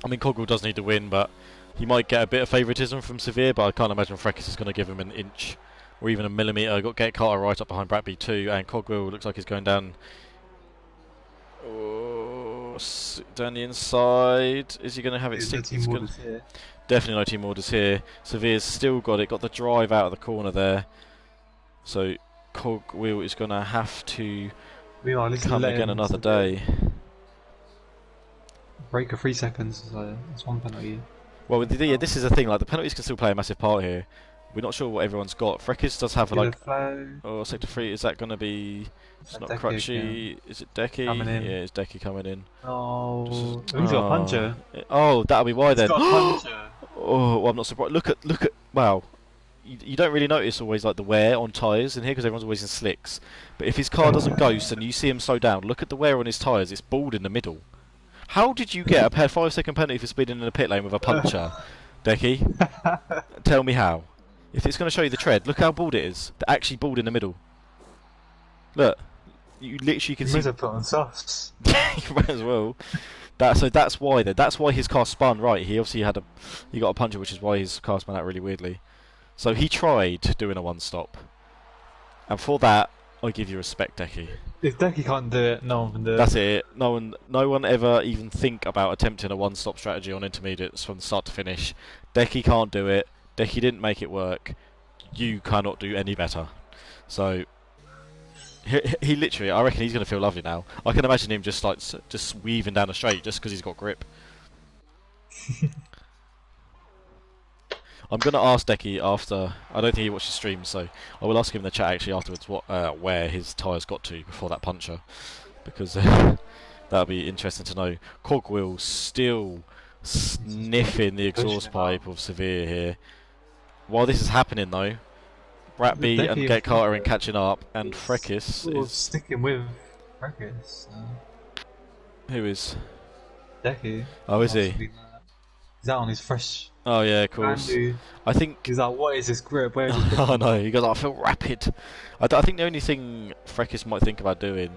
Speaker 1: I mean, Cogwheel does need to win, but he might get a bit of favouritism from Severe. But I can't imagine Frekis is going to give him an inch or even a millimetre. Get Carter right up behind Bradby too, and Cogwheel looks like he's going down. Oh, down the inside. Is he going to have it stick? Definitely no team orders here. Severe's still got it. Got the drive out of the corner there. So Cogwheel is going to have to come again another day.
Speaker 2: Break of 3 seconds, so that's one penalty.
Speaker 1: Well, yeah, this is the thing. Like the penalties can still play a massive part here. We're not sure what everyone's got. Frekis does have sector 3. Is that going to be? It's not Crutchy. Is it Decky? Yeah, it's Decky coming in.
Speaker 2: Oh, he's got a puncher.
Speaker 1: Oh, that'll be why then.
Speaker 2: He's got a puncher.
Speaker 1: Oh, well, I'm not surprised. Look at. Wow. You don't really notice always like the wear on tyres in here because everyone's always in slicks. But if his car doesn't ghost and you see him slow down, look at the wear on his tyres. It's bald in the middle. How did you get a 5-second penalty for speeding in the pit lane with a puncher, Decky? Tell me how. If it's going to show you the tread, look how bald it is. They're actually bald in the middle. Look, you literally can see.
Speaker 2: Might as well put on softs.
Speaker 1: You might as well. That's why. That's why his car spun right. He obviously he got a puncher, which is why his car spun out really weirdly. So he tried doing a one-stop, and for that I give you respect, Decky.
Speaker 2: If Decky can't do it, no one can do it.
Speaker 1: That's it. No one ever even think about attempting a one-stop strategy on intermediates from start to finish. Decky can't do it. Decky didn't make it work. You cannot do any better. So he literally, I reckon he's going to feel lovely now. I can imagine him just like just weaving down the straight just because he's got grip. I'm going to ask Decky after. I don't think he watches streams, so I will ask him in the chat actually afterwards where his tyres got to before that puncture, because that'll be interesting to know. Cogwheel still sniffing the exhaust pipe of Severe here. While this is happening though, Bratby and Get Carter in catching up, and Frekis is
Speaker 2: sticking with Frekis.
Speaker 1: Who is?
Speaker 2: Decky.
Speaker 1: Oh, is he?
Speaker 2: He's out on his fresh.
Speaker 1: Oh yeah, of course. I think
Speaker 2: he's like, what is this grip? Where is this grip?
Speaker 1: I know. He goes, I feel rapid. I think the only thing Frekis might think about doing.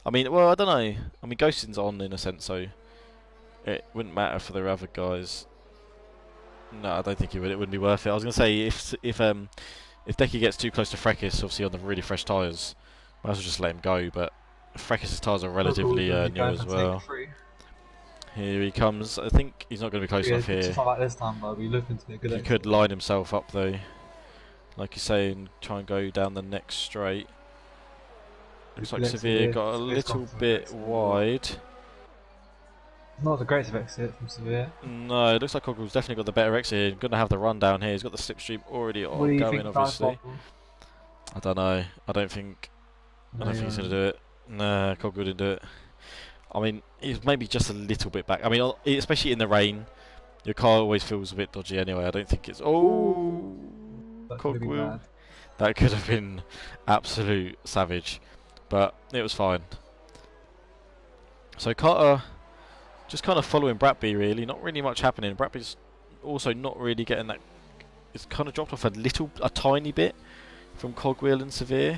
Speaker 1: I mean, well, I don't know. I mean, Ghosting's on in a sense, so it wouldn't matter for the other guys. No, I don't think it would. It wouldn't be worth it. I was gonna say if Decky gets too close to Frekis, obviously on the really fresh tyres, might as well just let him go. But Frekis' tyres are relatively new as well. Here he comes. I think he's not going to be close enough here.
Speaker 2: It's not like this time, but we're looking to be good.
Speaker 1: He could line himself up though, like you say, and try and go down the next straight. Looks like Severe got a little bit wide.
Speaker 2: Not the greatest exit from Severe.
Speaker 1: No, it looks like Cogwheel's definitely got the better exit here. Going to have the run down here. He's got the slipstream already going, obviously. I don't know. I don't think he's going to do it. Nah, Cogwheel didn't do it. I mean, he's maybe just a little bit back. I mean, especially in the rain, your car always feels a bit dodgy anyway. I don't think it's... Oh! Cogwheel. That could have been absolute savage. But it was fine. So Carter just kind of following Bratby, really. Not really much happening. Bratby's also not really getting that... It's kind of dropped off a tiny bit from Cogwheel and Severe.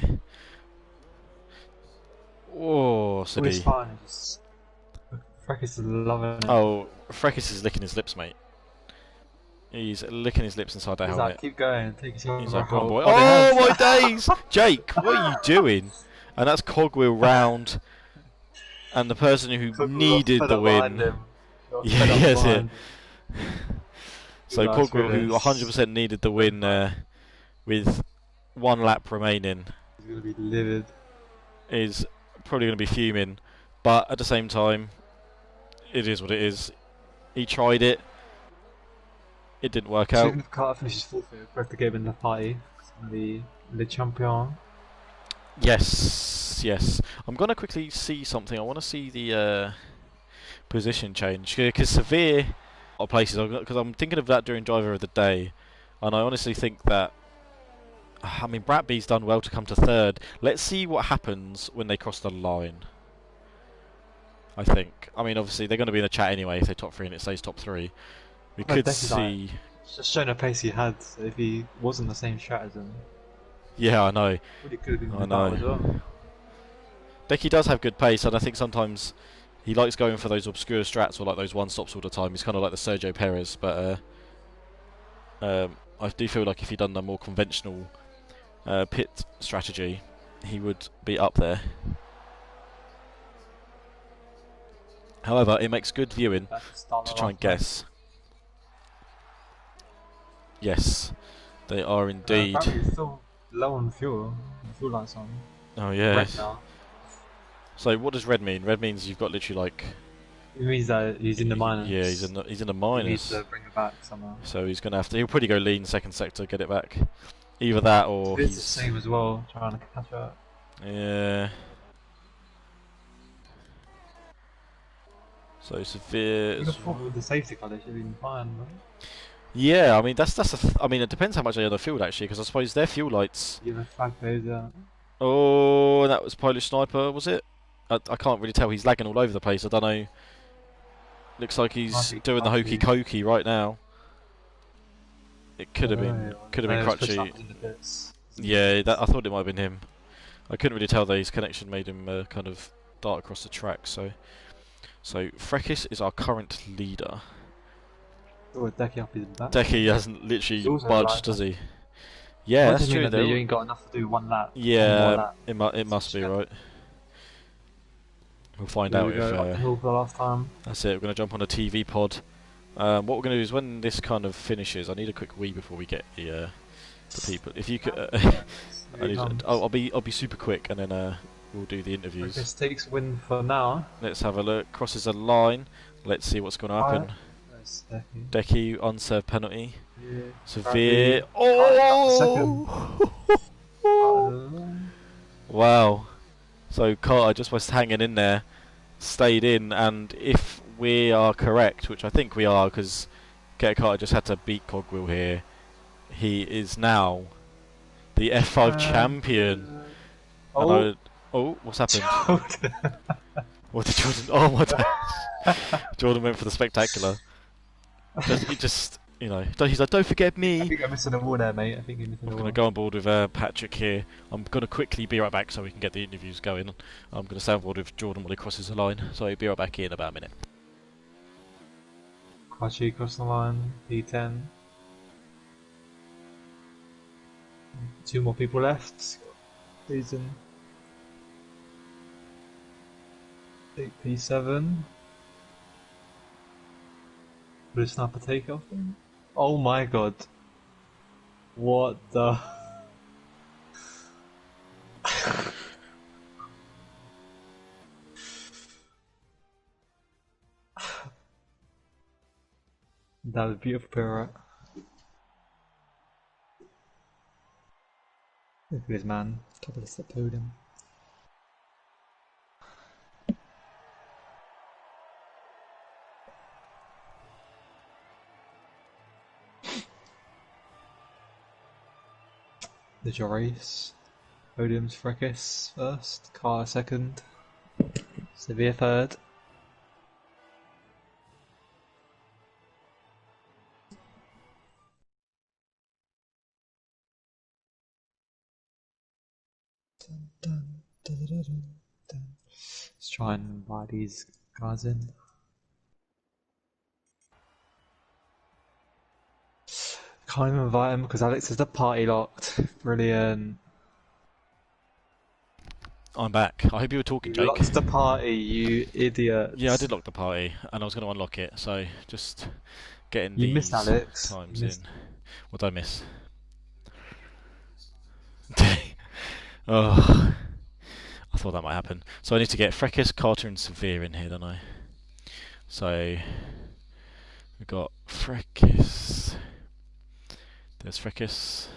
Speaker 1: Oh, Sabi.
Speaker 2: It's fine. Frekis is loving it.
Speaker 1: Oh, Frekis is licking his lips, mate. He's licking his lips inside that helmet.
Speaker 2: Like, keep going, take your time.
Speaker 1: He's like, come on, boy. Oh, my days! Jake, what are you doing? And that's Cogwheel round. And the person who needed the win. Yes, yeah. So Cogwheel, who 100% needed the win with 1 lap remaining.
Speaker 2: He's going to be livid.
Speaker 1: Is probably going to be fuming. But at the same time, it is what it is. He tried it. It didn't work out.
Speaker 2: If Carter finishes fourth, both the game in the party. It's going to be Le Champion.
Speaker 1: Yes, yes. I'm going to quickly see something. I want to see the position change. Because Severe are places, because I'm thinking of that during Driver of the Day. And I honestly think that, I mean, Bratby's done well to come to third. Let's see what happens when they cross the line. I think. I mean, obviously, they're going to be in the chat anyway if they top 3 and it says top 3. We could see...
Speaker 2: Just showing the pace he had, so if he wasn't the same strat as him.
Speaker 1: Yeah, I know.
Speaker 2: Really could have been
Speaker 1: I know.
Speaker 2: as well.
Speaker 1: Decky does have good pace, and I think sometimes he likes going for those obscure strats or like those one-stops all the time. He's kind of like the Sergio Perez, but I do feel like if he'd done the more conventional pit strategy, he would be up there. However, it makes good viewing to try and guess. Yes, they are indeed.
Speaker 2: He's still low on fuel. The fuel lights on.
Speaker 1: Oh yeah.
Speaker 2: Red now.
Speaker 1: So what does red mean? Red means you've got literally like.
Speaker 2: It means that he's in the minus.
Speaker 1: Yeah, he's in the minus.
Speaker 2: He needs to bring it back somehow.
Speaker 1: So he's gonna have to. He'll probably go lean second sector, get it back. Either that or
Speaker 2: it's
Speaker 1: he's
Speaker 2: the same as well, trying to catch up.
Speaker 1: Yeah. So Severe.
Speaker 2: You'd have thought with the safety car they should have been fine, right?
Speaker 1: Yeah, I mean I mean it depends how much they are on the field actually, because I suppose their fuel lights.
Speaker 2: Yeah, the flag page, yeah.
Speaker 1: Oh, that was Polish Sniper, was it? I can't really tell. He's lagging all over the place. I don't know. Looks like he's doing the hokey cokey right now. It could have been Crutchy. Yeah, I thought it might have been him. I couldn't really tell that his connection made him kind of dart across the track. So Frekis is our current leader.
Speaker 2: Oh, Decky up his back.
Speaker 1: Decky hasn't literally budged, does he? Yeah,
Speaker 2: What do
Speaker 1: that's
Speaker 2: you mean
Speaker 1: true.
Speaker 2: that you ain't got enough to do one more
Speaker 1: Yeah,
Speaker 2: lap?
Speaker 1: it must be
Speaker 2: Shit.
Speaker 1: right. We'll find
Speaker 2: There
Speaker 1: out
Speaker 2: we
Speaker 1: if
Speaker 2: go. Up the hill for the last time.
Speaker 1: that's it. We're gonna jump on a TV pod. What we're gonna do is when this kind of finishes, I need a quick wee before we get the people. If you could,
Speaker 2: Here he comes.
Speaker 1: I'll be super quick, and then we'll do the interviews.
Speaker 2: Marcus takes win for now.
Speaker 1: Let's have a look. Crosses a line. Let's see what's going to
Speaker 2: Alright.
Speaker 1: happen.
Speaker 2: That's Decky.
Speaker 1: Decky unserved penalty.
Speaker 2: Yeah.
Speaker 1: Severe.
Speaker 2: Bradley cutting up the second.
Speaker 1: Oh! Wow. So Carter just was hanging in there, stayed in, and if we are correct, which I think we are, because Get Carter just had to beat Cogwheel here, he is now the F5 champion. And
Speaker 2: Oh.
Speaker 1: What's happened?
Speaker 2: Jordan.
Speaker 1: What did Jordan? Oh my god! Jordan went for the spectacular. He's like, don't forget
Speaker 2: I
Speaker 1: me.
Speaker 2: think I'm missing a wall there, mate. I think you're missing
Speaker 1: I'm
Speaker 2: a
Speaker 1: going to
Speaker 2: wall.
Speaker 1: go on board with Patrick here. I'm going to quickly be right back so we can get the interviews going. I'm going to stay on board with Jordan while he crosses the line. So he'll be right back in about a minute.
Speaker 2: Quachi across the line. D10. Two more people left. Season. Take P7. Would a sniper take off him? Oh my god. What the... That was a beautiful pirouette. Look at this man. Top of the podium. There's your race. Podium's Frekis first, Carr second, Severe third. Let's try and invite these guys in. Can't even invite him because Alex is the party locked. Brilliant.
Speaker 1: I'm back. I hope you were talking,
Speaker 2: You
Speaker 1: Jake.
Speaker 2: locked the party, you idiot.
Speaker 1: Yeah, I did lock the party, and I was going to unlock it. So just getting
Speaker 2: You
Speaker 1: these
Speaker 2: missed Alex.
Speaker 1: times
Speaker 2: You missed.
Speaker 1: in. What did I miss? Oh, I thought that might happen. So I need to get Frekis, Carter, and Severe in here, don't I? So we've got Frekis. There's Frekis.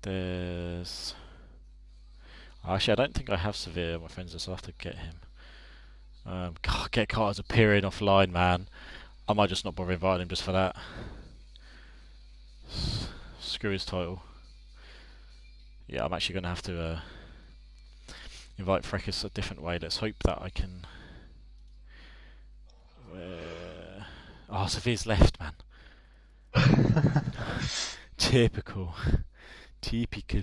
Speaker 1: There's... Actually, I don't think I have Severe, my friends, so I'll have to get him. God, get Carter's appearing offline, man. I might just not bother inviting him just for that. Screw his title. Yeah, I'm actually going to have to invite Frekis a different way. Let's hope that I can... Oh, Severe's left, man. Typical. Typical.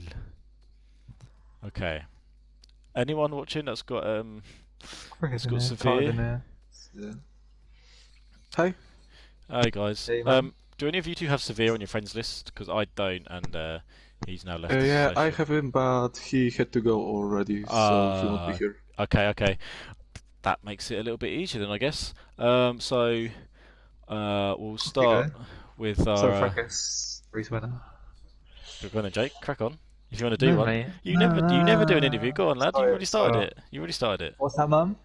Speaker 1: Okay. Anyone watching that's got Severe?
Speaker 2: Yeah.
Speaker 3: Hi.
Speaker 1: Hi guys.
Speaker 2: Hey, man.
Speaker 1: Do any of you two have Severe on your friends list? Because I don't, and he's now left. The
Speaker 3: Yeah, I
Speaker 1: session.
Speaker 3: have him, but he had to go already, so he won't be here.
Speaker 1: Okay. That makes it a little bit easier then, I guess. So we'll start with our.
Speaker 2: So Frekis, race winner.
Speaker 1: Go on then, Jake. Crack on. If you want to do
Speaker 2: No,
Speaker 1: one.
Speaker 2: mate.
Speaker 1: You never do an interview. Go on, lad. You've
Speaker 2: Sorry,
Speaker 1: already started
Speaker 2: sorry.
Speaker 1: it. You already started it.
Speaker 2: What's that, mum?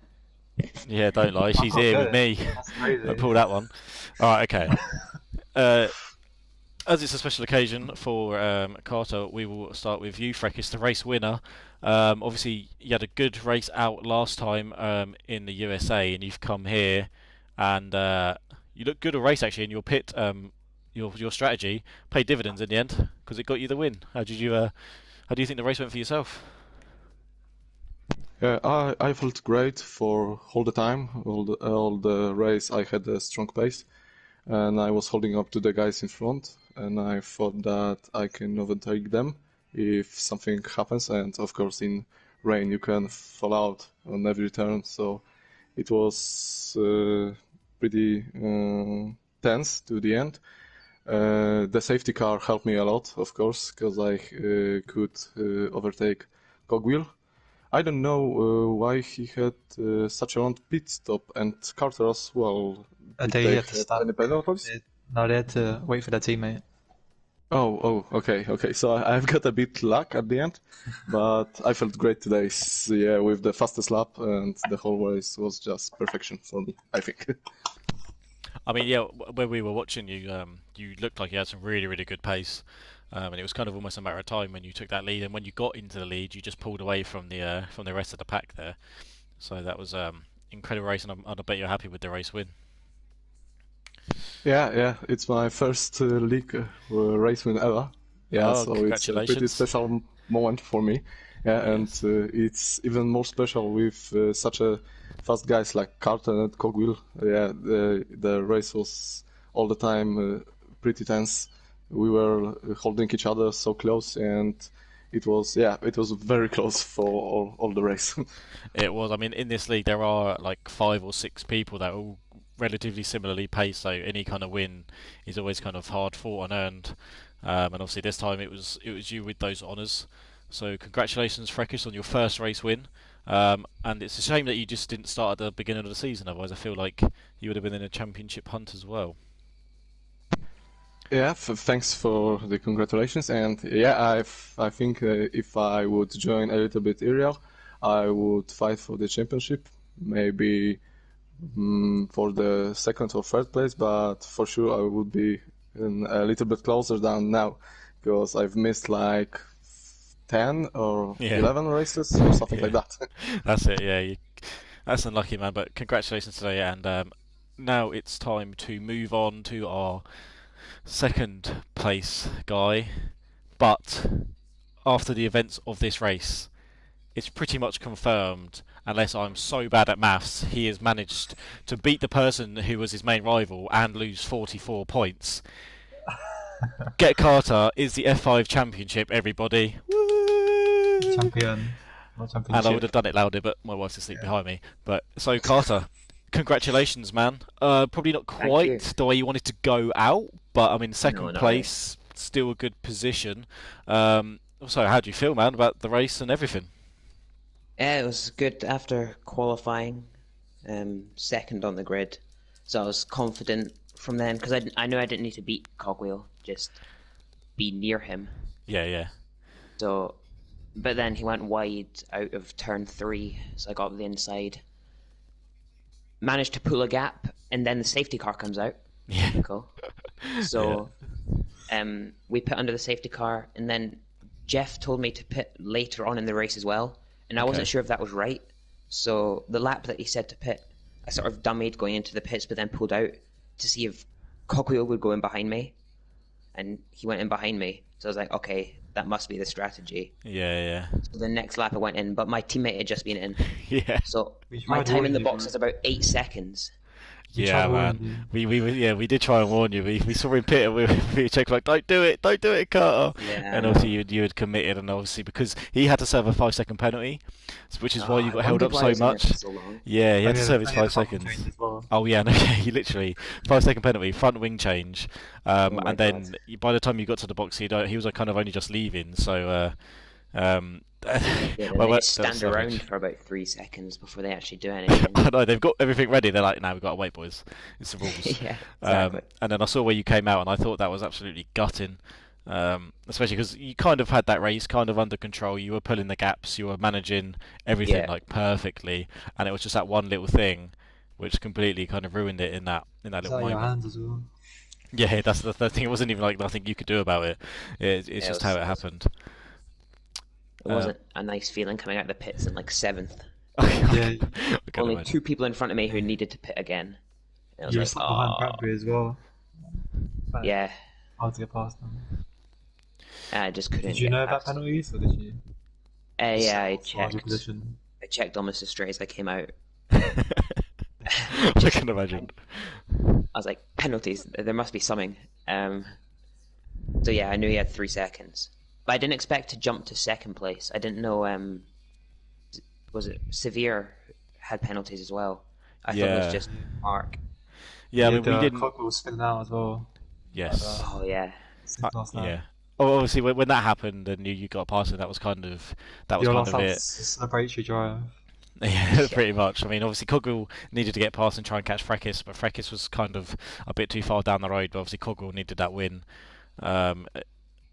Speaker 1: Yeah, don't lie. She's
Speaker 2: can't
Speaker 1: here
Speaker 2: do
Speaker 1: with
Speaker 2: it.
Speaker 1: me.
Speaker 2: That's crazy.
Speaker 1: Don't pull that one. All right. Okay. As it's a special occasion for Carter, we will start with you, Frekis, the race winner. Obviously, you had a good race out last time in the USA, and you've come here, and you look good at race actually. In your pit, your strategy paid dividends in the end because it got you the win. How do you think the race went for yourself?
Speaker 3: Yeah, I felt great for all the time. All the race, I had a strong pace, and I was holding up to the guys in front, and I thought that I can overtake them if something happens. And of course, in rain, you can fall out on every turn, so it was pretty tense to the end. The safety car helped me a lot, of course, because I could overtake Cogwheel. I don't know why he had such a long pit stop, and Carter as well. Did
Speaker 2: They
Speaker 3: they
Speaker 2: had to
Speaker 3: have
Speaker 2: stop.
Speaker 3: any penalties?
Speaker 2: No, they had to wait for their teammate.
Speaker 3: Okay. So I've got a bit luck at the end, but I felt great today. Yeah, with the fastest lap, and the whole race was just perfection for me, I think.
Speaker 1: I mean, yeah, when we were watching you, you looked like you had some really, really good pace, and it was kind of almost a matter of time when you took that lead. And when you got into the lead, you just pulled away from the rest of the pack there. So that was incredible race, and I bet you're happy with the race win.
Speaker 3: Yeah, it's my first league race win ever. Yeah,
Speaker 1: Oh,
Speaker 3: so it's a pretty
Speaker 1: congratulations!
Speaker 3: special moment for me. Yeah, and
Speaker 1: Yes.
Speaker 3: it's even more special with such a fast guys like Carter and Cogwheel. Yeah, the race was all the time pretty tense. We were holding each other so close, and it was very close for all the race.
Speaker 1: It was. I mean, in this league, there are like 5 or 6 people that are all relatively similarly paced. So any kind of win is always kind of hard fought and earned. And obviously, this time it was you with those honours. So congratulations, Frekish, on your first race win. And it's a shame that you just didn't start at the beginning of the season. Otherwise, I feel like you would have been in a championship hunt as well.
Speaker 3: Yeah, thanks for the congratulations. And yeah, I think if I would join a little bit earlier, I would fight for the championship, maybe for the second or third place, but for sure I would be a little bit closer than now, because I've missed like 10 or
Speaker 1: Yeah,
Speaker 3: 11 races or something like
Speaker 1: yeah,
Speaker 3: that.
Speaker 1: that's it. Yeah, that's unlucky, man. But congratulations today, and now it's time to move on to our second place guy. But after the events of this race, it's pretty much confirmed, unless I'm so bad at maths, he has managed to beat the person who was his main rival and lose 44 points. Get Carter is the F5 championship, everybody. Woo!
Speaker 2: Champion. Not
Speaker 1: And I would have
Speaker 2: championship.
Speaker 1: done it louder, but my wife's asleep
Speaker 2: Yeah.
Speaker 1: behind me. But so Carter, congratulations, man. Probably not
Speaker 4: Thank you.
Speaker 1: quite the way you wanted to go out, but I mean,
Speaker 4: No,
Speaker 1: second
Speaker 4: not really.
Speaker 1: place, still a good position. So how do you feel, man, about the race and everything?
Speaker 4: Yeah, it was good after qualifying, second on the grid. So I was confident from then because I knew I didn't need to beat Cogwheel, just be near him.
Speaker 1: Yeah, yeah.
Speaker 4: So, but then he went wide out of turn 3, so I got to the inside, managed to pull a gap, and then the safety car comes out.
Speaker 1: Yeah.
Speaker 4: Typical. So, we pit under the safety car, and then Jeff told me to pit later on in the race as well, and I wasn't
Speaker 1: Okay.
Speaker 4: sure if that was right. So the lap that he said to pit, I sort of dummied going into the pits, but then pulled out to see if Cogwheel would go in behind me, and he went in behind me. So I was like, okay, that must be the strategy.
Speaker 1: Yeah,
Speaker 4: So the next lap I went in, but my teammate had just been in.
Speaker 1: yeah. Yeah.
Speaker 4: So
Speaker 2: We
Speaker 4: my
Speaker 2: tried
Speaker 4: time in
Speaker 2: warning
Speaker 4: the
Speaker 2: you,
Speaker 4: box
Speaker 2: man.
Speaker 4: is about 8 seconds.
Speaker 2: We
Speaker 1: Yeah,
Speaker 2: tried warning
Speaker 1: man.
Speaker 2: you.
Speaker 1: We did try and warn you. We saw him pit and we checked like, don't do it, Carter.
Speaker 4: Yeah,
Speaker 1: And
Speaker 4: I
Speaker 1: obviously
Speaker 4: know.
Speaker 1: you had committed, and obviously because he had to serve a 5 second penalty, which is why you
Speaker 4: I
Speaker 1: got held
Speaker 4: wondered
Speaker 1: up
Speaker 4: why I
Speaker 1: so
Speaker 4: was in there for
Speaker 1: much.
Speaker 4: so long.
Speaker 1: Yeah, he had to serve his
Speaker 2: And he had a
Speaker 1: five
Speaker 2: front wing
Speaker 1: seconds.
Speaker 2: change as well.
Speaker 1: Oh yeah, no, yeah, he literally 5 second penalty, front wing change,
Speaker 4: Oh my
Speaker 1: and
Speaker 4: God.
Speaker 1: then by the time you got to the box, he was like kind of only just leaving. So,
Speaker 4: Yeah, and
Speaker 1: well,
Speaker 4: they just
Speaker 1: that was
Speaker 4: stand around
Speaker 1: savage.
Speaker 4: for about 3 seconds before they actually do anything.
Speaker 1: I know they've got everything ready. They're like, "No, we've got to wait, boys. It's the rules."
Speaker 4: Yeah, exactly.
Speaker 1: And then I saw where you came out, and I thought that was absolutely gutting. Especially because you kind of had that race kind of under control. You were pulling the gaps, you were managing everything
Speaker 4: Yeah,
Speaker 1: like perfectly, and it was just that one little thing which completely kind of ruined it in that
Speaker 2: It's
Speaker 1: little
Speaker 2: out of your
Speaker 1: moment.
Speaker 2: hands as well.
Speaker 1: Yeah, that's the thing. It wasn't even like nothing you could do about it. It's
Speaker 4: yeah,
Speaker 1: just how it happened.
Speaker 4: it
Speaker 1: Uh,
Speaker 4: wasn't a nice feeling coming out of the pits in like 7th.
Speaker 2: Yeah,
Speaker 1: I can
Speaker 4: Only
Speaker 1: imagine.
Speaker 4: 2 people in front of me who needed to pit again. And I was
Speaker 2: you were
Speaker 4: like,
Speaker 2: stuck behind
Speaker 4: oh,
Speaker 2: Bradbury as well. Like,
Speaker 4: yeah.
Speaker 2: hard to get past them.
Speaker 4: And I just couldn't
Speaker 2: Did you
Speaker 4: get
Speaker 2: know about
Speaker 4: past.
Speaker 2: penalties, or did you?
Speaker 4: Yeah, I
Speaker 2: Just hard your
Speaker 4: checked.
Speaker 2: position.
Speaker 4: I checked almost as straight as I came out.
Speaker 1: I can imagine.
Speaker 4: I was like, penalties. There must be something. So yeah, I knew he had 3 seconds, but I didn't expect to jump to second place. I didn't know. Was it Severe had penalties as well? I thought it
Speaker 1: Yeah.
Speaker 4: was just Mark.
Speaker 1: Yeah, I
Speaker 2: He
Speaker 1: mean
Speaker 2: had
Speaker 1: we didn't.
Speaker 2: Cockrell spinning out as well.
Speaker 1: Yes.
Speaker 4: Oh yeah,
Speaker 2: Since last lap.
Speaker 1: Yeah. Oh, obviously, when that happened and you got past it, that was kind
Speaker 2: Your
Speaker 1: of
Speaker 2: last lap
Speaker 1: it.
Speaker 2: was a celebratory drive.
Speaker 1: Yeah,
Speaker 4: yeah,
Speaker 1: pretty much. I mean, obviously, Cogwell needed to get past and try and catch Frekis, but Frekis was kind of a bit too far down the road. But obviously, Cogwell needed that win. Um,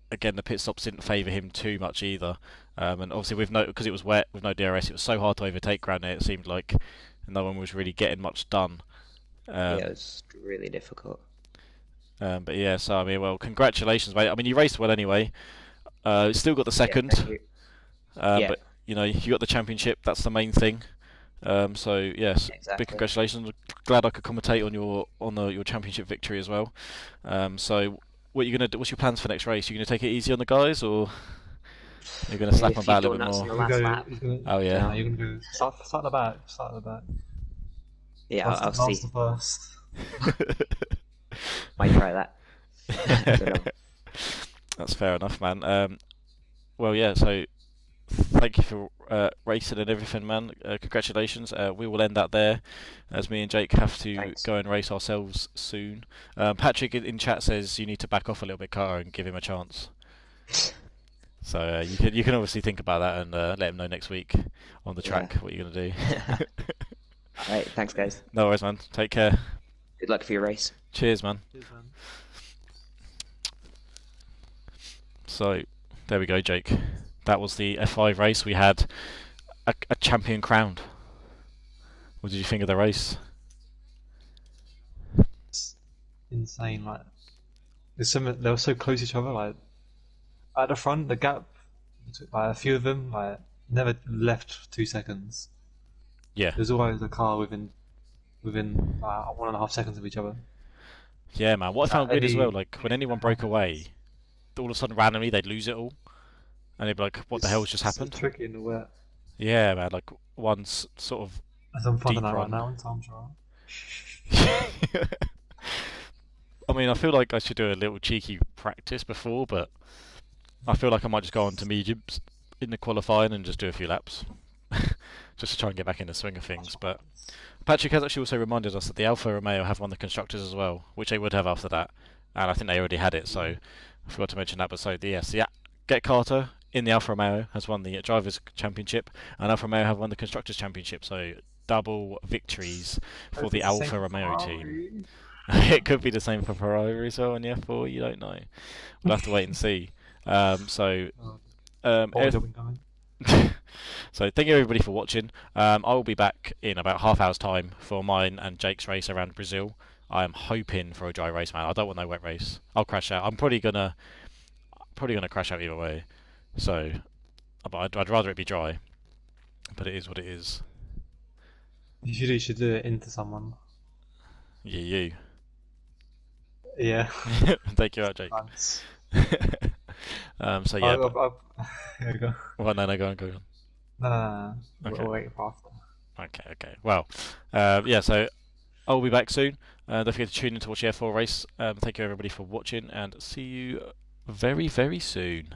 Speaker 1: Again, the pit stops didn't favour him too much either. And obviously, because it was wet with no DRS, it was so hard to overtake around there. It seemed like no one was really getting much done.
Speaker 4: yeah, it
Speaker 1: Um,
Speaker 4: was really difficult.
Speaker 1: but yeah, so I mean, well, congratulations, mate. I mean, you raced well anyway. Still got the
Speaker 4: Yeah, thank
Speaker 1: second,
Speaker 4: you. Yeah,
Speaker 1: but you got the championship. That's the main thing. So yes, big
Speaker 4: exactly.
Speaker 1: congratulations. Glad I could commentate on your championship victory as well. So what are you gonna do? What's your plans for next race? You gonna take it easy on the guys, or you're gonna
Speaker 4: Maybe
Speaker 1: slap
Speaker 4: a
Speaker 1: on
Speaker 4: few
Speaker 1: back a little bit
Speaker 4: donuts on
Speaker 1: more?
Speaker 4: the
Speaker 2: You're
Speaker 4: last
Speaker 2: gonna go.
Speaker 4: lap.
Speaker 2: You're gonna.
Speaker 1: Oh
Speaker 2: Yeah,
Speaker 1: yeah.
Speaker 2: you're gonna go. Start at the back. Start at the back.
Speaker 4: Yeah, I'll
Speaker 2: Last
Speaker 4: see.
Speaker 2: to first.
Speaker 4: Might try that. I don't know.
Speaker 1: That's fair enough, man. Well, yeah. So thank you for racing and everything, man. Congratulations. We will end that there, as me and Jake have to
Speaker 4: Thanks.
Speaker 1: go and race ourselves soon. Patrick in chat says you need to back off a little bit, Carter, and give him a chance. So you can obviously think about that and let him know next week on the track what you're gonna do.
Speaker 4: All right, thanks, guys.
Speaker 1: No worries, man. Take care.
Speaker 4: Good luck for your race.
Speaker 1: Cheers, man.
Speaker 2: Cheers, man.
Speaker 1: So there we go, Jake. That was the F5 race. We had a champion crowned. What did you think of the race?
Speaker 2: It's insane. Like, they were so close to each other. Like at the front, the gap between like, a few of them never left 2 seconds.
Speaker 1: Yeah.
Speaker 2: There's always a car within 1.5 seconds of each other.
Speaker 1: Yeah, man. What I found weird as well,
Speaker 2: Any,
Speaker 1: like when anyone broke away, all of a sudden randomly they'd lose it all, and they'd be like, "What the hell's just
Speaker 2: so
Speaker 1: happened?"
Speaker 2: tricky in the wet.
Speaker 1: Yeah, man. Like one's sort of
Speaker 2: As I'm finding
Speaker 1: deep
Speaker 2: out right
Speaker 1: run.
Speaker 2: now in time trial.
Speaker 1: I mean, I feel like I should do a little cheeky practice before, but I feel like I might just go on to mediums in the qualifying and just do a few laps, just to try and get back in the swing of things. But Patrick has actually also reminded us that the Alfa Romeo have won the constructors as well, which they would have after that, and I think they already had it. So I forgot to mention that. But so yes, yeah, Get Carter in the Alfa Romeo has won the drivers' championship, and Alfa Romeo have won the constructors' championship. So double victories for the Alfa Romeo team. It could be the same for Ferrari as well in the F4. You don't know. We'll have to wait and see. So.
Speaker 2: Coming.
Speaker 1: So thank you everybody for watching. I will be back in about half hour's time for mine and Jake's race around Brazil. I am hoping for a dry race, man. I don't want no wet race. I'll crash out. I'm probably gonna crash out either way. So, but I'd rather it be dry. But it is what it is.
Speaker 2: You should do it into someone.
Speaker 1: You.
Speaker 2: Yeah.
Speaker 1: Take you out, Jake.
Speaker 2: Thanks.
Speaker 1: So yeah.
Speaker 2: Here we go.
Speaker 1: Well, no, go on.
Speaker 2: No.
Speaker 1: Okay.
Speaker 2: We'll wait for after.
Speaker 1: Okay. Well, yeah. So I'll be back soon. Don't forget to tune in to watch the F4 race. Thank you everybody for watching, and see you very, very soon.